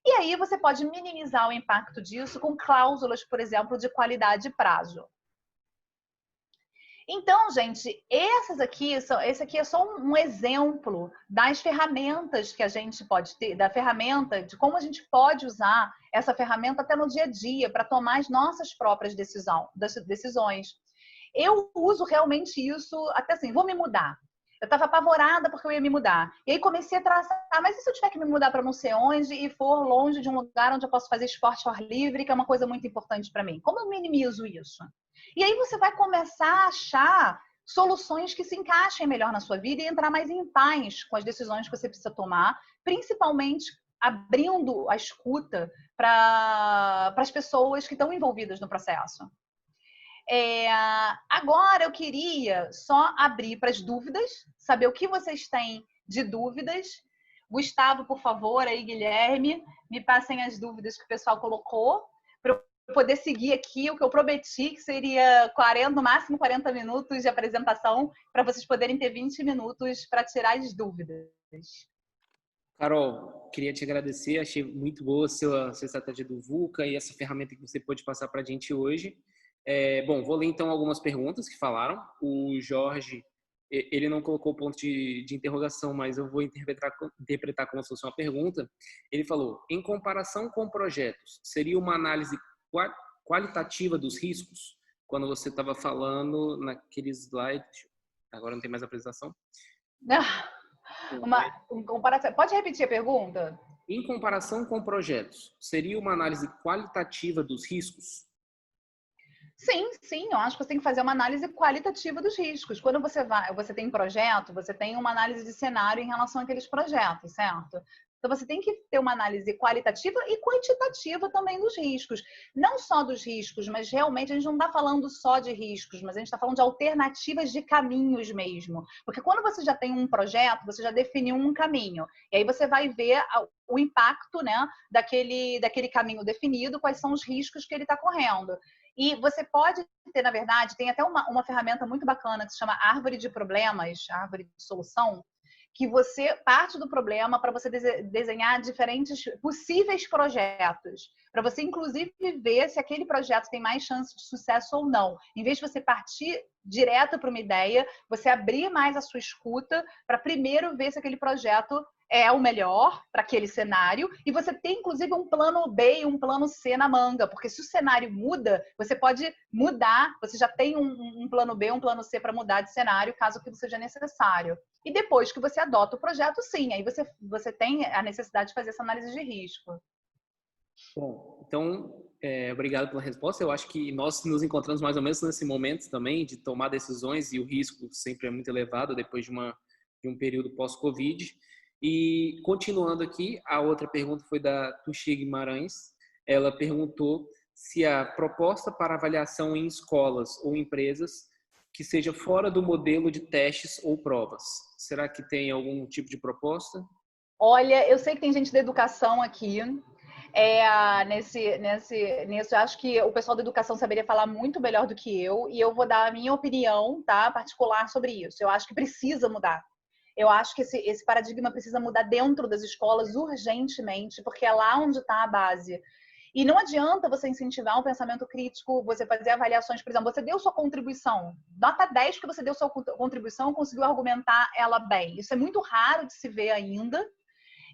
E aí você pode minimizar o impacto disso com cláusulas, por exemplo, de qualidade e prazo. Então, gente, esse aqui é só um exemplo das ferramentas que a gente pode ter, da ferramenta, de como a gente pode usar essa ferramenta até no dia a dia para tomar as nossas próprias decisões. Eu uso realmente isso, até assim, vou me mudar. Eu estava apavorada porque eu ia me mudar. E aí comecei a traçar, mas e se eu tiver que me mudar para não sei onde e for longe de um lugar onde eu posso fazer esporte ao ar livre, que é uma coisa muito importante para mim? Como eu minimizo isso? E aí você vai começar a achar soluções que se encaixem melhor na sua vida e entrar mais em paz com as decisões que você precisa tomar, principalmente abrindo a escuta para as pessoas que estão envolvidas no processo. Agora eu queria só abrir para as dúvidas, saber o que vocês têm de dúvidas. Gustavo, por favor, aí Guilherme, me passem as dúvidas que o pessoal colocou para eu poder seguir aqui o que eu prometi, que seria no máximo 40 minutos de apresentação, para vocês poderem ter 20 minutos para tirar as dúvidas. Carol, queria te agradecer, achei muito boa a sua estratégia do VUCA e essa ferramenta que você pôde passar para a gente hoje. Bom, vou ler então algumas perguntas que falaram. O Jorge, ele não colocou ponto de interrogação, mas eu vou interpretar como se fosse uma pergunta. Ele falou, em comparação com projetos, seria uma análise qualitativa dos riscos? Quando você estava falando naquele slide, agora não tem mais apresentação. Pode repetir a pergunta? Em comparação com projetos, seria uma análise qualitativa dos riscos? Sim, eu acho que você tem que fazer uma análise qualitativa dos riscos. Quando você tem projeto, você tem uma análise de cenário em relação àqueles projetos, certo? Então você tem que ter uma análise qualitativa e quantitativa também dos riscos. Não só dos riscos, mas realmente a gente não está falando só de riscos, mas a gente está falando de alternativas de caminhos mesmo. Porque quando você já tem um projeto, você já definiu um caminho. E aí você vai ver o impacto, né, daquele caminho definido, quais são os riscos que ele está correndo. E você pode ter, na verdade, tem até uma ferramenta muito bacana que se chama árvore de problemas, árvore de solução, que você parte do problema para você desenhar diferentes possíveis projetos, para você inclusive ver se aquele projeto tem mais chance de sucesso ou não. Em vez de você partir direto para uma ideia, você abrir mais a sua escuta para primeiro ver se aquele projeto é o melhor para aquele cenário e você tem, inclusive, um plano B e um plano C na manga, porque se o cenário muda, você pode mudar, você já tem um plano B, um plano C para mudar de cenário, caso aquilo seja necessário. E depois que você adota o projeto, sim, aí você tem a necessidade de fazer essa análise de risco. Bom, então, obrigado pela resposta. Eu acho que nós nos encontramos mais ou menos nesse momento também de tomar decisões e o risco sempre é muito elevado depois de um período pós-Covid. E continuando aqui, a outra pergunta foi da Tuxi Guimarães. Ela perguntou se a proposta para avaliação em escolas ou empresas que seja fora do modelo de testes ou provas. Será que tem algum tipo de proposta? Olha, eu sei que tem gente da educação aqui. Nisso, eu acho que o pessoal da educação saberia falar muito melhor do que eu, e eu vou dar a minha opinião, tá, particular sobre isso. Eu acho que precisa mudar. Eu acho que esse paradigma precisa mudar dentro das escolas urgentemente, porque é lá onde está a base. E não adianta você incentivar um pensamento crítico, você fazer avaliações, por exemplo, você deu sua contribuição, nota 10 que você deu sua contribuição, conseguiu argumentar ela bem. Isso é muito raro de se ver ainda.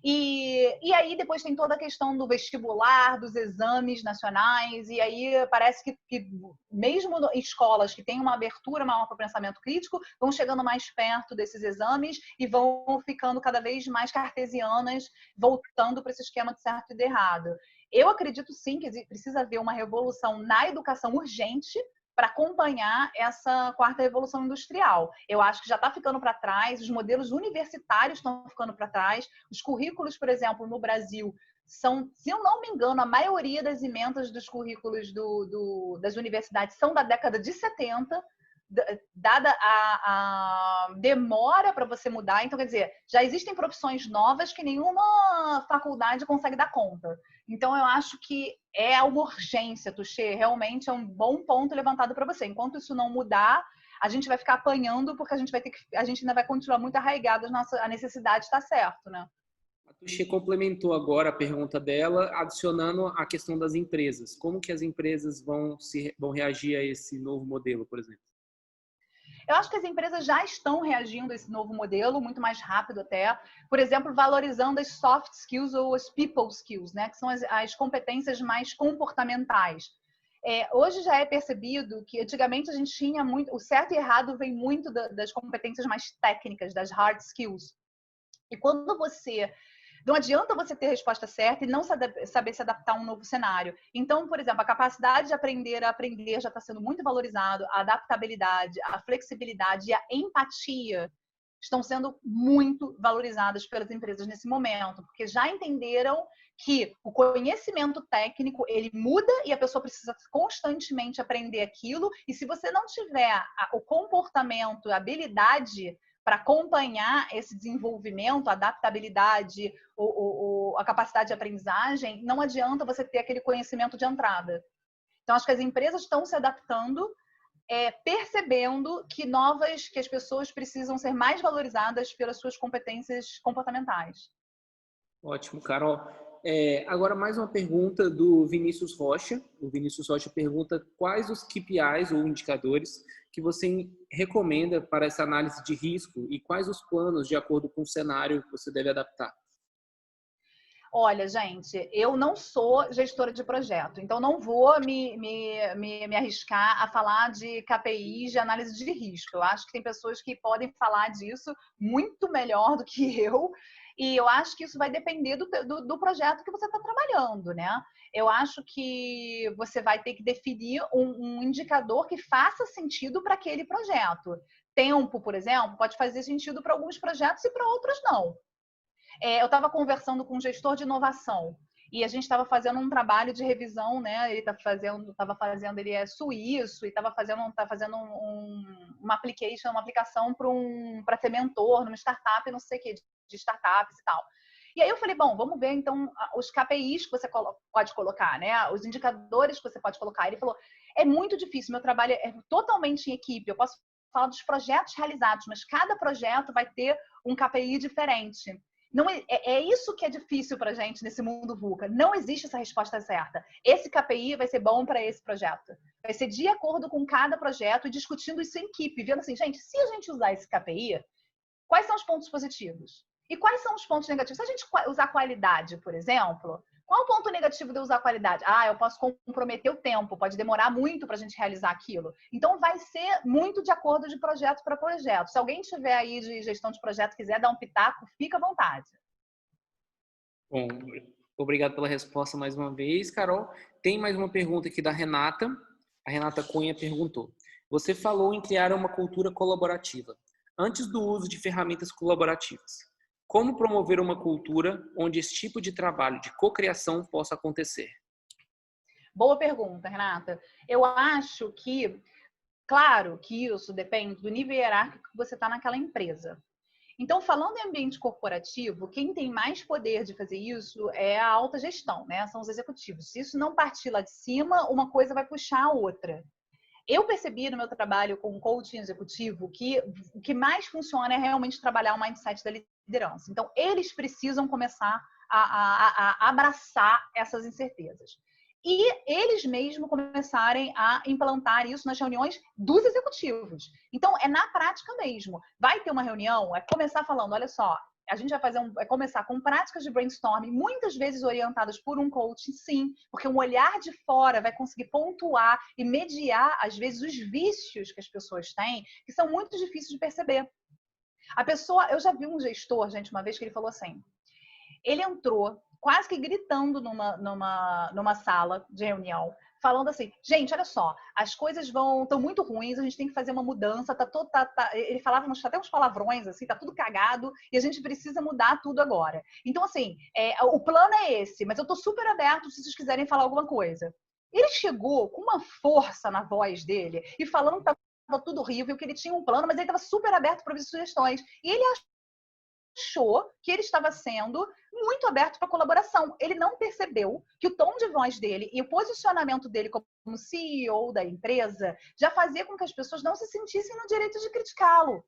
E aí depois tem toda a questão do vestibular, dos exames nacionais, e aí parece que mesmo em escolas que têm uma abertura maior para o pensamento crítico, vão chegando mais perto desses exames e vão ficando cada vez mais cartesianas, voltando para esse esquema de certo e de errado. Eu acredito sim que precisa haver uma revolução na educação urgente para acompanhar essa quarta revolução industrial. Eu acho que já está ficando para trás, os modelos universitários estão ficando para trás, os currículos, por exemplo, no Brasil, são, se eu não me engano, a maioria das emendas dos currículos das universidades são da década de 70, dada a demora para você mudar. Então, quer dizer, já existem profissões novas que nenhuma faculdade consegue dar conta. Então, eu acho que é uma urgência, Tuxê. Realmente é um bom ponto levantado para você. Enquanto isso não mudar, a gente vai ficar apanhando, porque a gente ainda vai continuar muito arraigado a necessidade está certo, né? A Tuxê complementou agora a pergunta dela, adicionando a questão das empresas. Como que as empresas vão reagir a esse novo modelo, por exemplo? Eu acho que as empresas já estão reagindo a esse novo modelo, muito mais rápido até. Por exemplo, valorizando as soft skills ou as people skills, né? Que são as competências mais comportamentais. Hoje já é percebido que antigamente a gente tinha muito... O certo e errado vem muito das competências mais técnicas, das hard skills. E quando você... Não adianta você ter a resposta certa e não saber se adaptar a um novo cenário. Então, por exemplo, a capacidade de aprender a aprender já está sendo muito valorizado, a adaptabilidade, a flexibilidade e a empatia estão sendo muito valorizadas pelas empresas nesse momento, porque já entenderam que o conhecimento técnico, ele muda e a pessoa precisa constantemente aprender aquilo, e se você não tiver o comportamento, a habilidade para acompanhar esse desenvolvimento, a adaptabilidade, a capacidade de aprendizagem, não adianta você ter aquele conhecimento de entrada. Então, acho que as empresas estão se adaptando, percebendo que as pessoas precisam ser mais valorizadas pelas suas competências comportamentais. Ótimo, Carol. Agora mais uma pergunta do Vinícius Rocha. O Vinícius Rocha pergunta quais os KPIs ou indicadores que você recomenda para essa análise de risco e quais os planos de acordo com o cenário que você deve adaptar. Olha, gente, eu não sou gestora de projeto, então não vou me arriscar a falar de KPIs de análise de risco. Eu acho que tem pessoas que podem falar disso muito melhor do que eu, e eu acho que isso vai depender do projeto que você está trabalhando, né? Eu acho que você vai ter que definir um indicador que faça sentido para aquele projeto. Tempo, por exemplo, pode fazer sentido para alguns projetos e para outros não. Eu estava conversando com um gestor de inovação e a gente estava fazendo um trabalho de revisão, né? Ele ele é suíço e estava fazendo uma aplicação para ser mentor numa startup, não sei o que, de startups e tal. E aí eu falei, bom, vamos ver então os KPIs que você pode colocar, né? Os indicadores que você pode colocar. Ele falou, é muito difícil, meu trabalho é totalmente em equipe, eu posso falar dos projetos realizados, mas cada projeto vai ter um KPI diferente. Não é isso que é difícil para a gente nesse mundo VUCA. Não existe essa resposta certa. Esse KPI vai ser bom para esse projeto. Vai ser de acordo com cada projeto e discutindo isso em equipe, vendo assim, gente, se a gente usar esse KPI, quais são os pontos positivos? E quais são os pontos negativos? Se a gente usar qualidade, por exemplo, qual o ponto negativo de eu usar qualidade? Eu posso comprometer o tempo, pode demorar muito para a gente realizar aquilo. Então, vai ser muito de acordo de projeto para projeto. Se alguém tiver aí de gestão de projeto quiser dar um pitaco, fica à vontade. Bom, obrigado pela resposta mais uma vez, Carol. Tem mais uma pergunta aqui da Renata. A Renata Cunha perguntou: você falou em criar uma cultura colaborativa. Antes do uso de ferramentas colaborativas, como promover uma cultura onde esse tipo de trabalho de cocriação possa acontecer? Boa pergunta, Renata. Eu acho que, claro que isso depende do nível hierárquico que você está naquela empresa. Então, falando em ambiente corporativo, quem tem mais poder de fazer isso é a alta gestão, né? São os executivos. Se isso não partir lá de cima, uma coisa vai puxar a outra. Eu percebi no meu trabalho com coaching executivo que o que mais funciona é realmente trabalhar o mindset da liderança. Então, eles precisam começar a abraçar essas incertezas. E eles mesmos começarem a implantar isso nas reuniões dos executivos. Então, é na prática mesmo. Vai ter uma reunião, é começar falando, olha só, a gente vai começar com práticas de brainstorming, muitas vezes orientadas por um coach, sim, porque um olhar de fora vai conseguir pontuar e mediar, às vezes, os vícios que as pessoas têm, que são muito difíceis de perceber. Eu já vi um gestor, gente, uma vez que ele falou assim, ele entrou quase que gritando numa sala de reunião, falando assim, gente, olha só, as coisas estão muito ruins, a gente tem que fazer uma mudança, ele falava até uns palavrões, assim, tá tudo cagado, e a gente precisa mudar tudo agora. Então, assim, o plano é esse, mas eu tô super aberto se vocês quiserem falar alguma coisa. Ele chegou com uma força na voz dele, e falando que estava tudo horrível, que ele tinha um plano, mas ele estava super aberto para ouvir sugestões. E ele achou que ele estava sendo muito aberto para colaboração. Ele não percebeu que o tom de voz dele e o posicionamento dele como CEO da empresa já fazia com que as pessoas não se sentissem no direito de criticá-lo.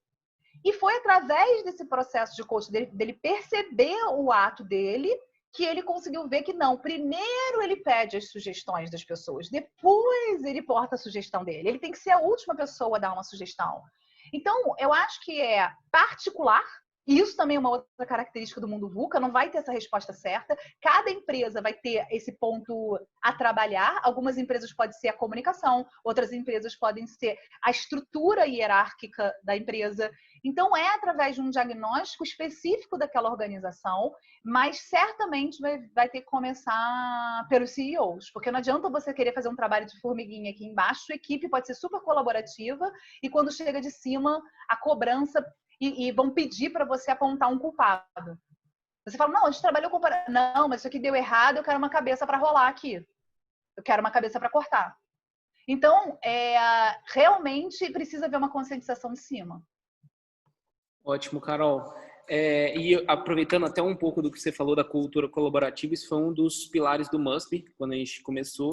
E foi através desse processo de coaching dele perceber o ato dele que ele conseguiu ver que não, primeiro ele pede as sugestões das pessoas, depois ele porta a sugestão dele. Ele tem que ser a última pessoa a dar uma sugestão. Então, eu acho que é particular. E isso também é uma outra característica do mundo VUCA, não vai ter essa resposta certa. Cada empresa vai ter esse ponto a trabalhar. Algumas empresas podem ser a comunicação, outras empresas podem ser a estrutura hierárquica da empresa. Então, é através de um diagnóstico específico daquela organização, mas certamente vai ter que começar pelos CEOs, porque não adianta você querer fazer um trabalho de formiguinha aqui embaixo, sua equipe pode ser super colaborativa e quando chega de cima, a cobrança e vão pedir para você apontar um culpado. Você fala, não, a gente trabalhou com... Não, mas isso aqui deu errado, eu quero uma cabeça para rolar aqui. Eu quero uma cabeça para cortar. Então, realmente precisa haver uma conscientização de cima. Ótimo, Carol. E aproveitando até um pouco do que você falou da cultura colaborativa, isso foi um dos pilares do MUSP, quando a gente começou,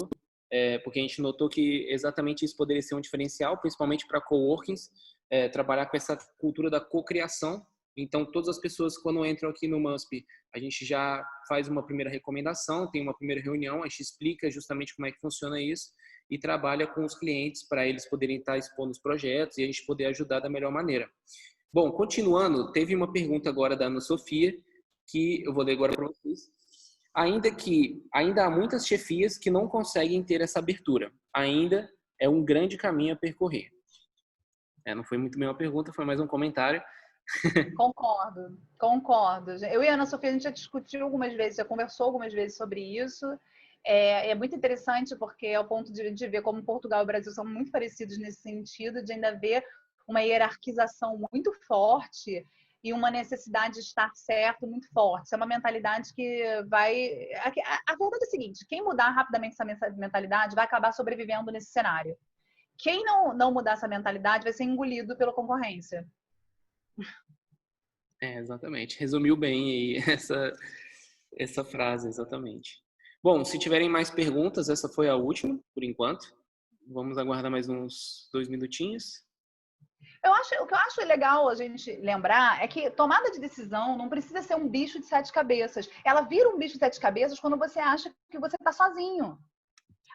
porque a gente notou que exatamente isso poderia ser um diferencial, principalmente para coworkings, trabalhar com essa cultura da cocriação. Então, todas as pessoas, quando entram aqui no MUSP, a gente já faz uma primeira recomendação, tem uma primeira reunião, a gente explica justamente como é que funciona isso e trabalha com os clientes para eles poderem estar expondo os projetos e a gente poder ajudar da melhor maneira. Bom, continuando, teve uma pergunta agora da Ana Sofia, que eu vou ler agora para vocês. Ainda há muitas chefias que não conseguem ter essa abertura. Ainda é um grande caminho a percorrer. Não foi muito bem uma pergunta, foi mais um comentário. Concordo. Eu e a Ana Sofia, a gente já discutiu algumas vezes, já conversou algumas vezes sobre isso. É muito interessante porque é o ponto de ver como Portugal e o Brasil são muito parecidos nesse sentido, de ainda ver uma hierarquização muito forte e uma necessidade de estar certo muito forte. Isso é uma mentalidade que vai... A verdade é a seguinte, quem mudar rapidamente essa mentalidade vai acabar sobrevivendo nesse cenário. Quem não mudar essa mentalidade vai ser engolido pela concorrência. Exatamente. Resumiu bem aí essa frase, exatamente. Bom, se tiverem mais perguntas, essa foi a última, por enquanto. Vamos aguardar mais uns 2 minutinhos. O que eu acho legal a gente lembrar é que tomada de decisão não precisa ser um bicho de 7 cabeças. Ela vira um bicho de 7 cabeças quando você acha que você está sozinho.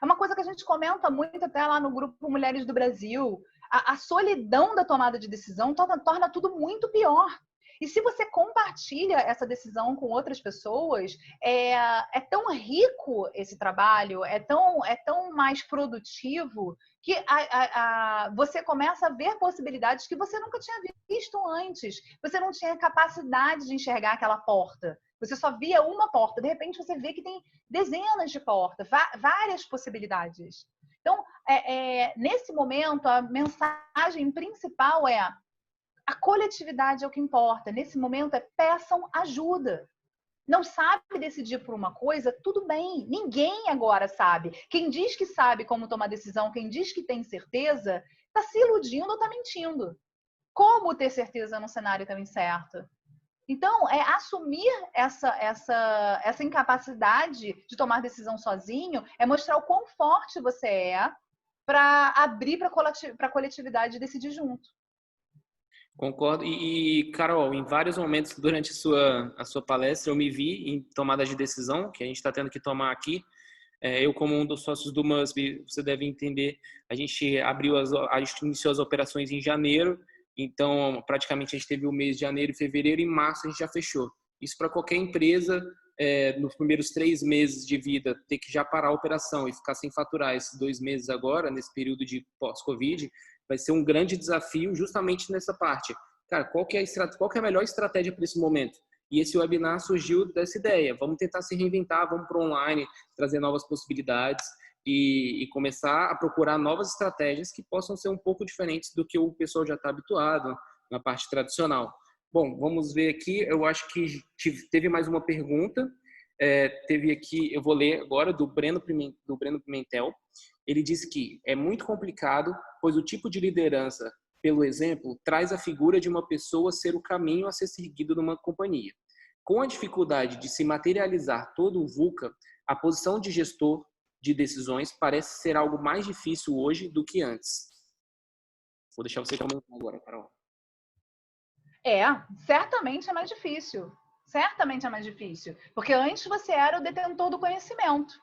É uma coisa que a gente comenta muito até lá no grupo Mulheres do Brasil. A solidão da tomada de decisão torna tudo muito pior. E se você compartilha essa decisão com outras pessoas, é tão rico esse trabalho, é tão mais produtivo, que você começa a ver possibilidades que você nunca tinha visto antes. Você não tinha capacidade de enxergar aquela porta. Você só via uma porta. De repente, você vê que tem dezenas de portas, várias possibilidades. Então, nesse momento, a mensagem principal é: a coletividade é o que importa. Nesse momento, peçam ajuda. Não sabe decidir por uma coisa, tudo bem. Ninguém agora sabe. Quem diz que sabe como tomar decisão, quem diz que tem certeza, está se iludindo ou está mentindo. Como ter certeza num cenário tão incerto? Então, assumir essa incapacidade de tomar decisão sozinho, é mostrar o quão forte você é para abrir para a coletividade decidir junto. Concordo. E, Carol, em vários momentos durante a sua palestra, eu me vi em tomadas de decisão, que a gente está tendo que tomar aqui. Eu, como um dos sócios do MUSB, você deve entender, a gente iniciou as operações em janeiro, então praticamente a gente teve o mês de janeiro e fevereiro, e em março a gente já fechou. Isso para qualquer empresa, nos primeiros 3 meses de vida, ter que já parar a operação e ficar sem faturar esses 2 meses agora, nesse período de pós-Covid, vai ser um grande desafio justamente nessa parte. Cara, qual que é a melhor estratégia para esse momento? E esse webinar surgiu dessa ideia. Vamos tentar se reinventar, vamos para o online, trazer novas possibilidades e começar a procurar novas estratégias que possam ser um pouco diferentes do que o pessoal já está habituado na parte tradicional. Bom, vamos ver aqui. Eu acho que teve mais uma pergunta. Teve aqui, eu vou ler agora, do Breno Pimentel. Ele disse que é muito complicado, pois o tipo de liderança, pelo exemplo, traz a figura de uma pessoa ser o caminho a ser seguido numa companhia. Com a dificuldade de se materializar todo o VUCA, a posição de gestor de decisões parece ser algo mais difícil hoje do que antes. Vou deixar você comentar agora, Carol. Certamente é mais difícil. Certamente é mais difícil. Porque antes você era o detentor do conhecimento.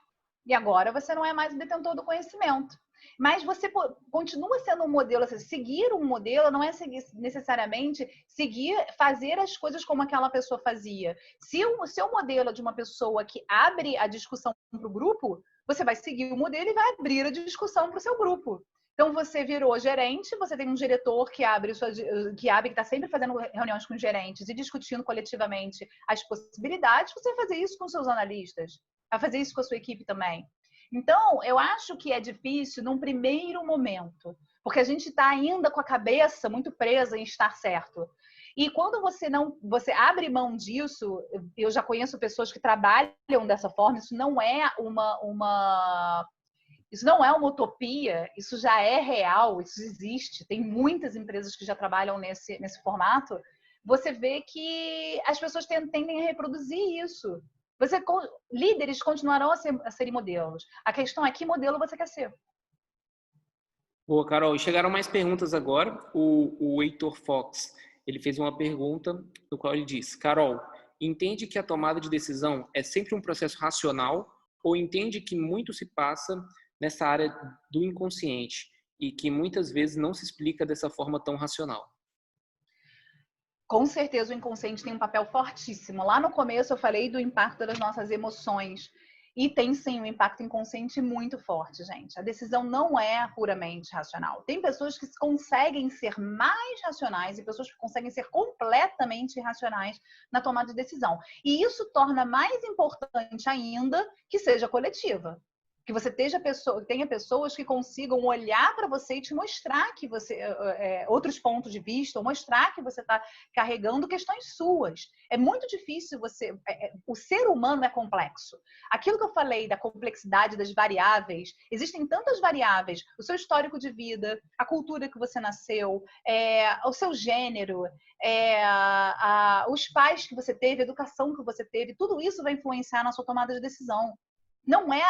E agora você não é mais o detentor do conhecimento. Mas você continua sendo um modelo. Seguir um modelo não é necessariamente fazer as coisas como aquela pessoa fazia. Se o seu modelo é de uma pessoa que abre a discussão para o grupo, você vai seguir o modelo e vai abrir a discussão para o seu grupo. Então, você virou gerente, você tem um diretor que está sempre fazendo reuniões com gerentes e discutindo coletivamente as possibilidades. Você vai fazer isso com seus analistas, vai fazer isso com a sua equipe também. Então, eu acho que é difícil num primeiro momento, porque a gente está ainda com a cabeça muito presa em estar certo. E quando você abre mão disso, eu já conheço pessoas que trabalham dessa forma, isso não é uma utopia, isso já é real, isso existe. Tem muitas empresas que já trabalham nesse formato. Você vê que as pessoas tendem a reproduzir isso. Líderes continuarão a serem modelos. A questão é que modelo você quer ser. Boa, Carol. Chegaram mais perguntas agora. O Heitor Fox, ele fez uma pergunta no qual ele diz: Carol, entende que a tomada de decisão é sempre um processo racional ou entende que muito se passa nessa área do inconsciente e que muitas vezes não se explica dessa forma tão racional? Com certeza o inconsciente tem um papel fortíssimo. Lá no começo eu falei do impacto das nossas emoções. E tem sim um impacto inconsciente muito forte, gente. A decisão não é puramente racional. Tem pessoas que conseguem ser mais racionais e pessoas que conseguem ser completamente irracionais na tomada de decisão. E isso torna mais importante ainda que seja coletiva. Que você tenha pessoas que consigam olhar para você e te mostrar que você outros pontos de vista, ou mostrar que você está carregando questões suas. É muito difícil o ser humano é complexo. Aquilo que eu falei da complexidade das variáveis, existem tantas variáveis: o seu histórico de vida, a cultura que você nasceu, o seu gênero, os pais que você teve, a educação que você teve, tudo isso vai influenciar na sua tomada de decisão. Não é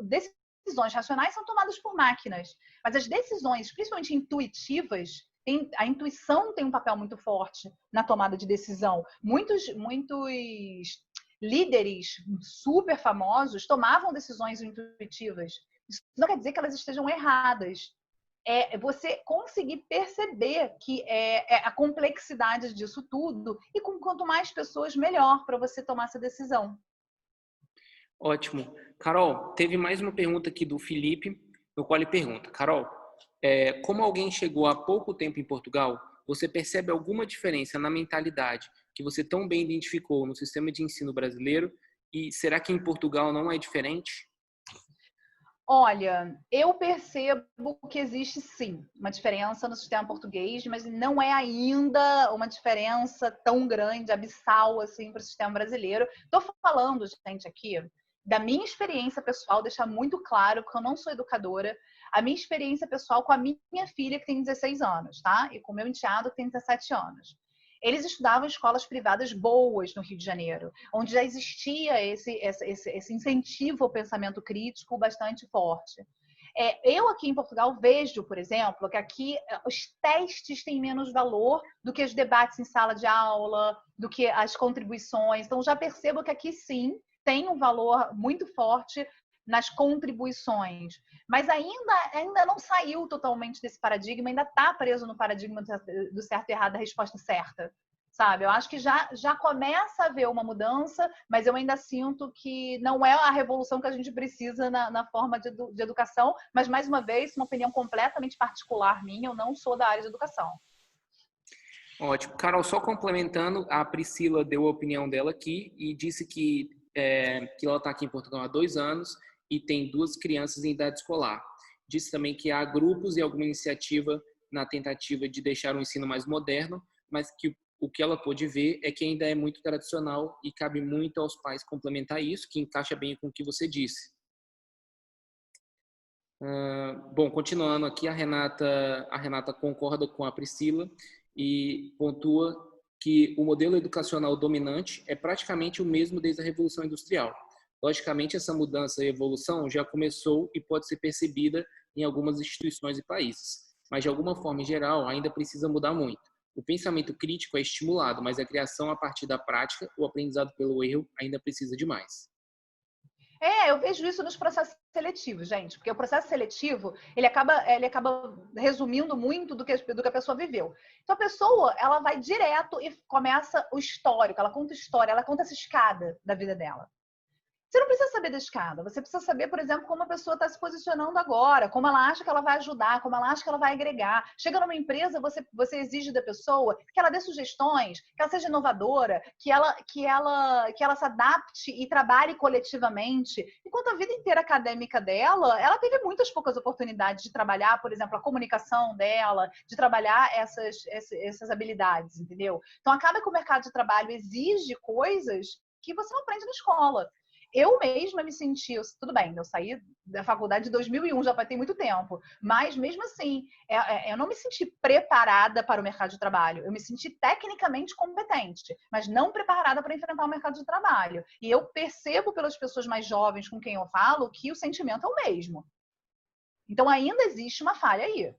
decisões racionais são tomadas por máquinas, mas as decisões, principalmente intuitivas, a intuição tem um papel muito forte na tomada de decisão. Muitos líderes super famosos tomavam decisões intuitivas. Isso não quer dizer que elas estejam erradas, é você conseguir perceber que é a complexidade disso tudo e com quanto mais pessoas, melhor para você tomar essa decisão. Ótimo. Carol, teve mais uma pergunta aqui do Felipe, no qual ele pergunta: Carol, como alguém chegou há pouco tempo em Portugal, você percebe alguma diferença na mentalidade que você tão bem identificou no sistema de ensino brasileiro? E será que em Portugal não é diferente? Olha, eu percebo que existe sim uma diferença no sistema português, mas não é ainda uma diferença tão grande, abissal assim para o sistema brasileiro. Estou falando, gente, aqui da minha experiência pessoal, deixar muito claro que eu não sou educadora, a minha experiência pessoal com a minha filha que tem 16 anos, tá? E com o meu enteado que tem 17 anos. Eles estudavam em escolas privadas boas no Rio de Janeiro, onde já existia esse incentivo ao pensamento crítico bastante forte. Eu aqui em Portugal vejo, por exemplo, que aqui os testes têm menos valor do que os debates em sala de aula, do que as contribuições. Então, já percebo que aqui sim tem um valor muito forte nas contribuições. Mas ainda não saiu totalmente desse paradigma, ainda está preso no paradigma do certo e errado, da resposta certa. Sabe? Eu acho que já começa a haver uma mudança, mas eu ainda sinto que não é a revolução que a gente precisa na forma de educação, mas, mais uma vez, uma opinião completamente particular minha, eu não sou da área de educação. Ótimo. Carol, só complementando, a Priscila deu a opinião dela aqui e disse que ela está aqui em Portugal há 2 anos e tem 2 crianças em idade escolar. Disse também que há grupos e alguma iniciativa na tentativa de deixar o ensino mais moderno, mas que o que ela pôde ver é que ainda é muito tradicional e cabe muito aos pais complementar isso, que encaixa bem com o que você disse. Bom, continuando aqui, a Renata concorda com a Priscila e pontua que o modelo educacional dominante é praticamente o mesmo desde a Revolução Industrial. Logicamente, essa mudança e evolução já começou e pode ser percebida em algumas instituições e países, mas de alguma forma, em geral, ainda precisa mudar muito. O pensamento crítico é estimulado, mas a criação a partir da prática, o aprendizado pelo erro, ainda precisa de mais. Eu vejo isso nos processos seletivos, gente, porque o processo seletivo, ele acaba resumindo muito do que a pessoa viveu. Então, a pessoa, ela vai direto e começa o histórico, ela conta história, ela conta essa escada da vida dela. Você não precisa saber da escada, você precisa saber, por exemplo, como a pessoa está se posicionando agora, como ela acha que ela vai ajudar, como ela acha que ela vai agregar. Chega numa empresa, você exige da pessoa que ela dê sugestões, que ela seja inovadora, que ela se adapte e trabalhe coletivamente. Enquanto a vida inteira acadêmica dela, ela teve muitas poucas oportunidades de trabalhar, por exemplo, a comunicação dela, de trabalhar essas habilidades, entendeu? Então, acaba que o mercado de trabalho exige coisas que você não aprende na escola. Eu mesma me senti, tudo bem, eu saí da faculdade de 2001, já tem muito tempo, mas mesmo assim, eu não me senti preparada para o mercado de trabalho, eu me senti tecnicamente competente, mas não preparada para enfrentar o mercado de trabalho. E eu percebo pelas pessoas mais jovens com quem eu falo que o sentimento é o mesmo. Então ainda existe uma falha aí.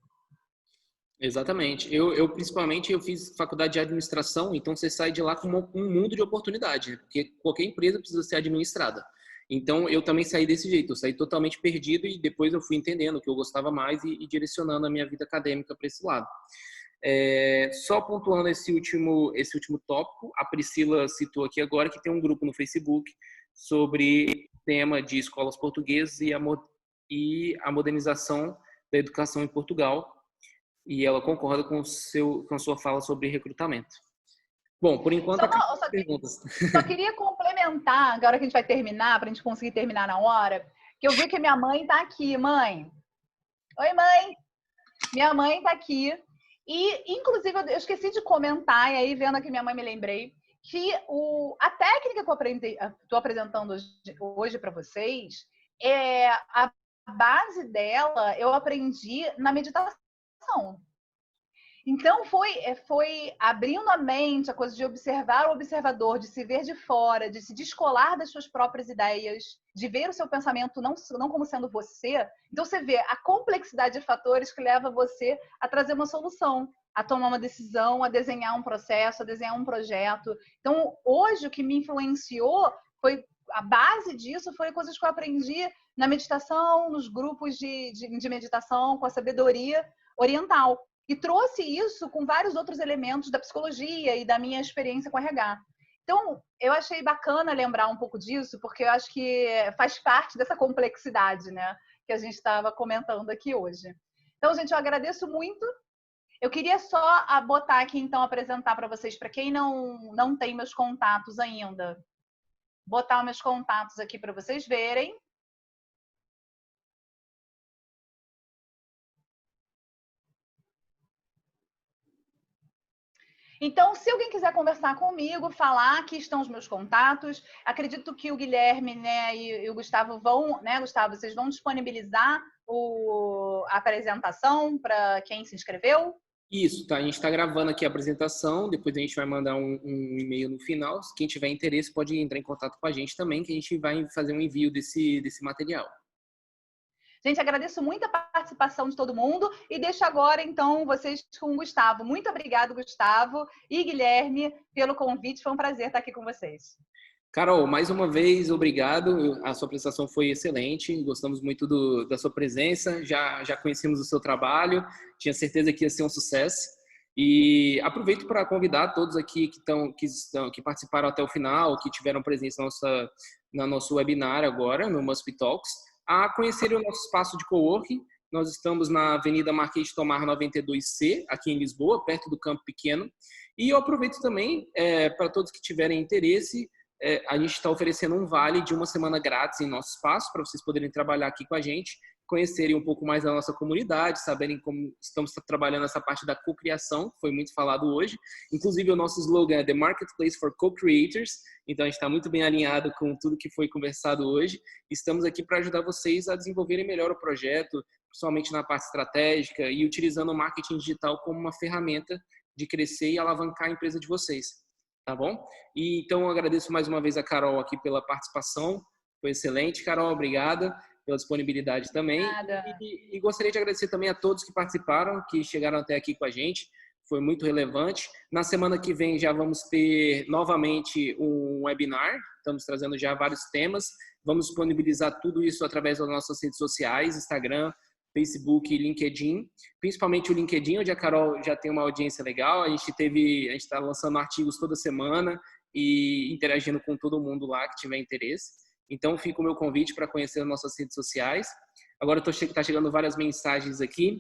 Exatamente. Principalmente, eu fiz faculdade de administração, então você sai de lá com um mundo de oportunidade, né? Porque qualquer empresa precisa ser administrada. Então, eu também saí desse jeito, eu saí totalmente perdido e depois eu fui entendendo o que eu gostava mais e direcionando a minha vida acadêmica para esse lado. Só pontuando esse último tópico, a Priscila citou aqui agora que tem um grupo no Facebook sobre o tema de escolas portuguesas e a modernização da educação em Portugal. E ela concorda com a sua fala sobre recrutamento. Bom, por enquanto, perguntas. Só queria complementar, agora que a gente vai terminar, para a gente conseguir terminar na hora, que eu vi que minha mãe está aqui, mãe. Oi, mãe. Minha mãe está aqui. E, inclusive, eu esqueci de comentar, e aí, vendo aqui minha mãe, me lembrei, que a técnica que eu estou apresentando hoje para vocês, a base dela eu aprendi na meditação. Então, foi abrindo a mente, a coisa de observar o observador, de se ver de fora, de se descolar das suas próprias ideias, de ver o seu pensamento não como sendo você. Então, você vê a complexidade de fatores que leva você a trazer uma solução, a tomar uma decisão, a desenhar um processo, a desenhar um projeto. Então, hoje, o que me influenciou foi... A base disso foi coisas que eu aprendi na meditação, nos grupos de meditação com a sabedoria oriental. E trouxe isso com vários outros elementos da psicologia e da minha experiência com RH. Então, eu achei bacana lembrar um pouco disso, porque eu acho que faz parte dessa complexidade, né, que a gente estava comentando aqui hoje. Então, gente, eu agradeço muito. Eu queria só botar aqui, então, apresentar para vocês, para quem não tem meus contatos ainda, botar meus contatos aqui para vocês verem. Então, se alguém quiser conversar comigo, falar, aqui estão os meus contatos. Acredito que o Guilherme, né, e o Gustavo vão, né, Gustavo, vocês vão disponibilizar a apresentação para quem se inscreveu? Isso, tá? A gente está gravando aqui a apresentação, depois a gente vai mandar um e-mail no final. Quem tiver interesse pode entrar em contato com a gente também, que a gente vai fazer um envio desse material. Gente, agradeço muito a participação de todo mundo e deixo agora, então, vocês com o Gustavo. Muito obrigado, Gustavo e Guilherme, pelo convite. Foi um prazer estar aqui com vocês. Carol, mais uma vez, obrigado. A sua apresentação foi excelente. Gostamos muito da sua presença. Já conhecemos o seu trabalho. Tinha certeza que ia ser um sucesso. E aproveito para convidar todos aqui que participaram até o final, que tiveram presença no nosso webinar agora, no Must Be Talks, a conhecerem o nosso espaço de coworking. Nós estamos na Avenida Marquês de Tomar 92C, aqui em Lisboa, perto do Campo Pequeno. E eu aproveito também para todos que tiverem interesse, a gente está oferecendo um vale de uma semana grátis em nosso espaço, para vocês poderem trabalhar aqui com a gente, conhecerem um pouco mais da nossa comunidade, saberem como estamos trabalhando essa parte da co-criação, que foi muito falado hoje. Inclusive, o nosso slogan é The Marketplace for Co-Creators, então a gente está muito bem alinhado com tudo que foi conversado hoje. Estamos aqui para ajudar vocês a desenvolverem melhor o projeto, principalmente na parte estratégica, e utilizando o marketing digital como uma ferramenta de crescer e alavancar a empresa de vocês. Tá bom? E então eu agradeço mais uma vez a Carol aqui pela participação. Foi excelente, Carol, obrigada pela disponibilidade também. E gostaria de agradecer também a todos que participaram, que chegaram até aqui com a gente. Foi muito relevante. Na semana que vem já vamos ter novamente um webinar. Estamos trazendo já vários temas. Vamos disponibilizar tudo isso através das nossas redes sociais, Instagram, Facebook e LinkedIn, principalmente o LinkedIn, onde a Carol já tem uma audiência legal. A gente está lançando artigos toda semana e interagindo com todo mundo lá que tiver interesse. Então, fica o meu convite para conhecer as nossas redes sociais. Agora está chegando várias mensagens aqui.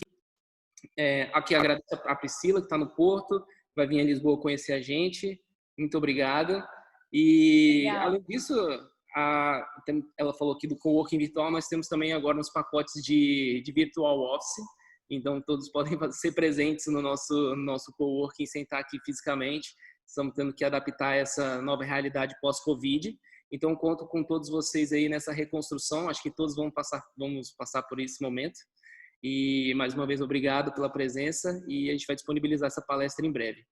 Aqui agradeço a Priscila, que está no Porto, vai vir a Lisboa conhecer a gente. Muito obrigada. E, além disso, ela falou aqui do coworking virtual, nós temos também agora uns pacotes de virtual office, então todos podem ser presentes no nosso coworking sem estar aqui fisicamente. Estamos tendo que adaptar essa nova realidade pós-Covid, então conto com todos vocês aí nessa reconstrução. Acho que todos vamos passar por esse momento. E mais uma vez obrigado pela presença e a gente vai disponibilizar essa palestra em breve.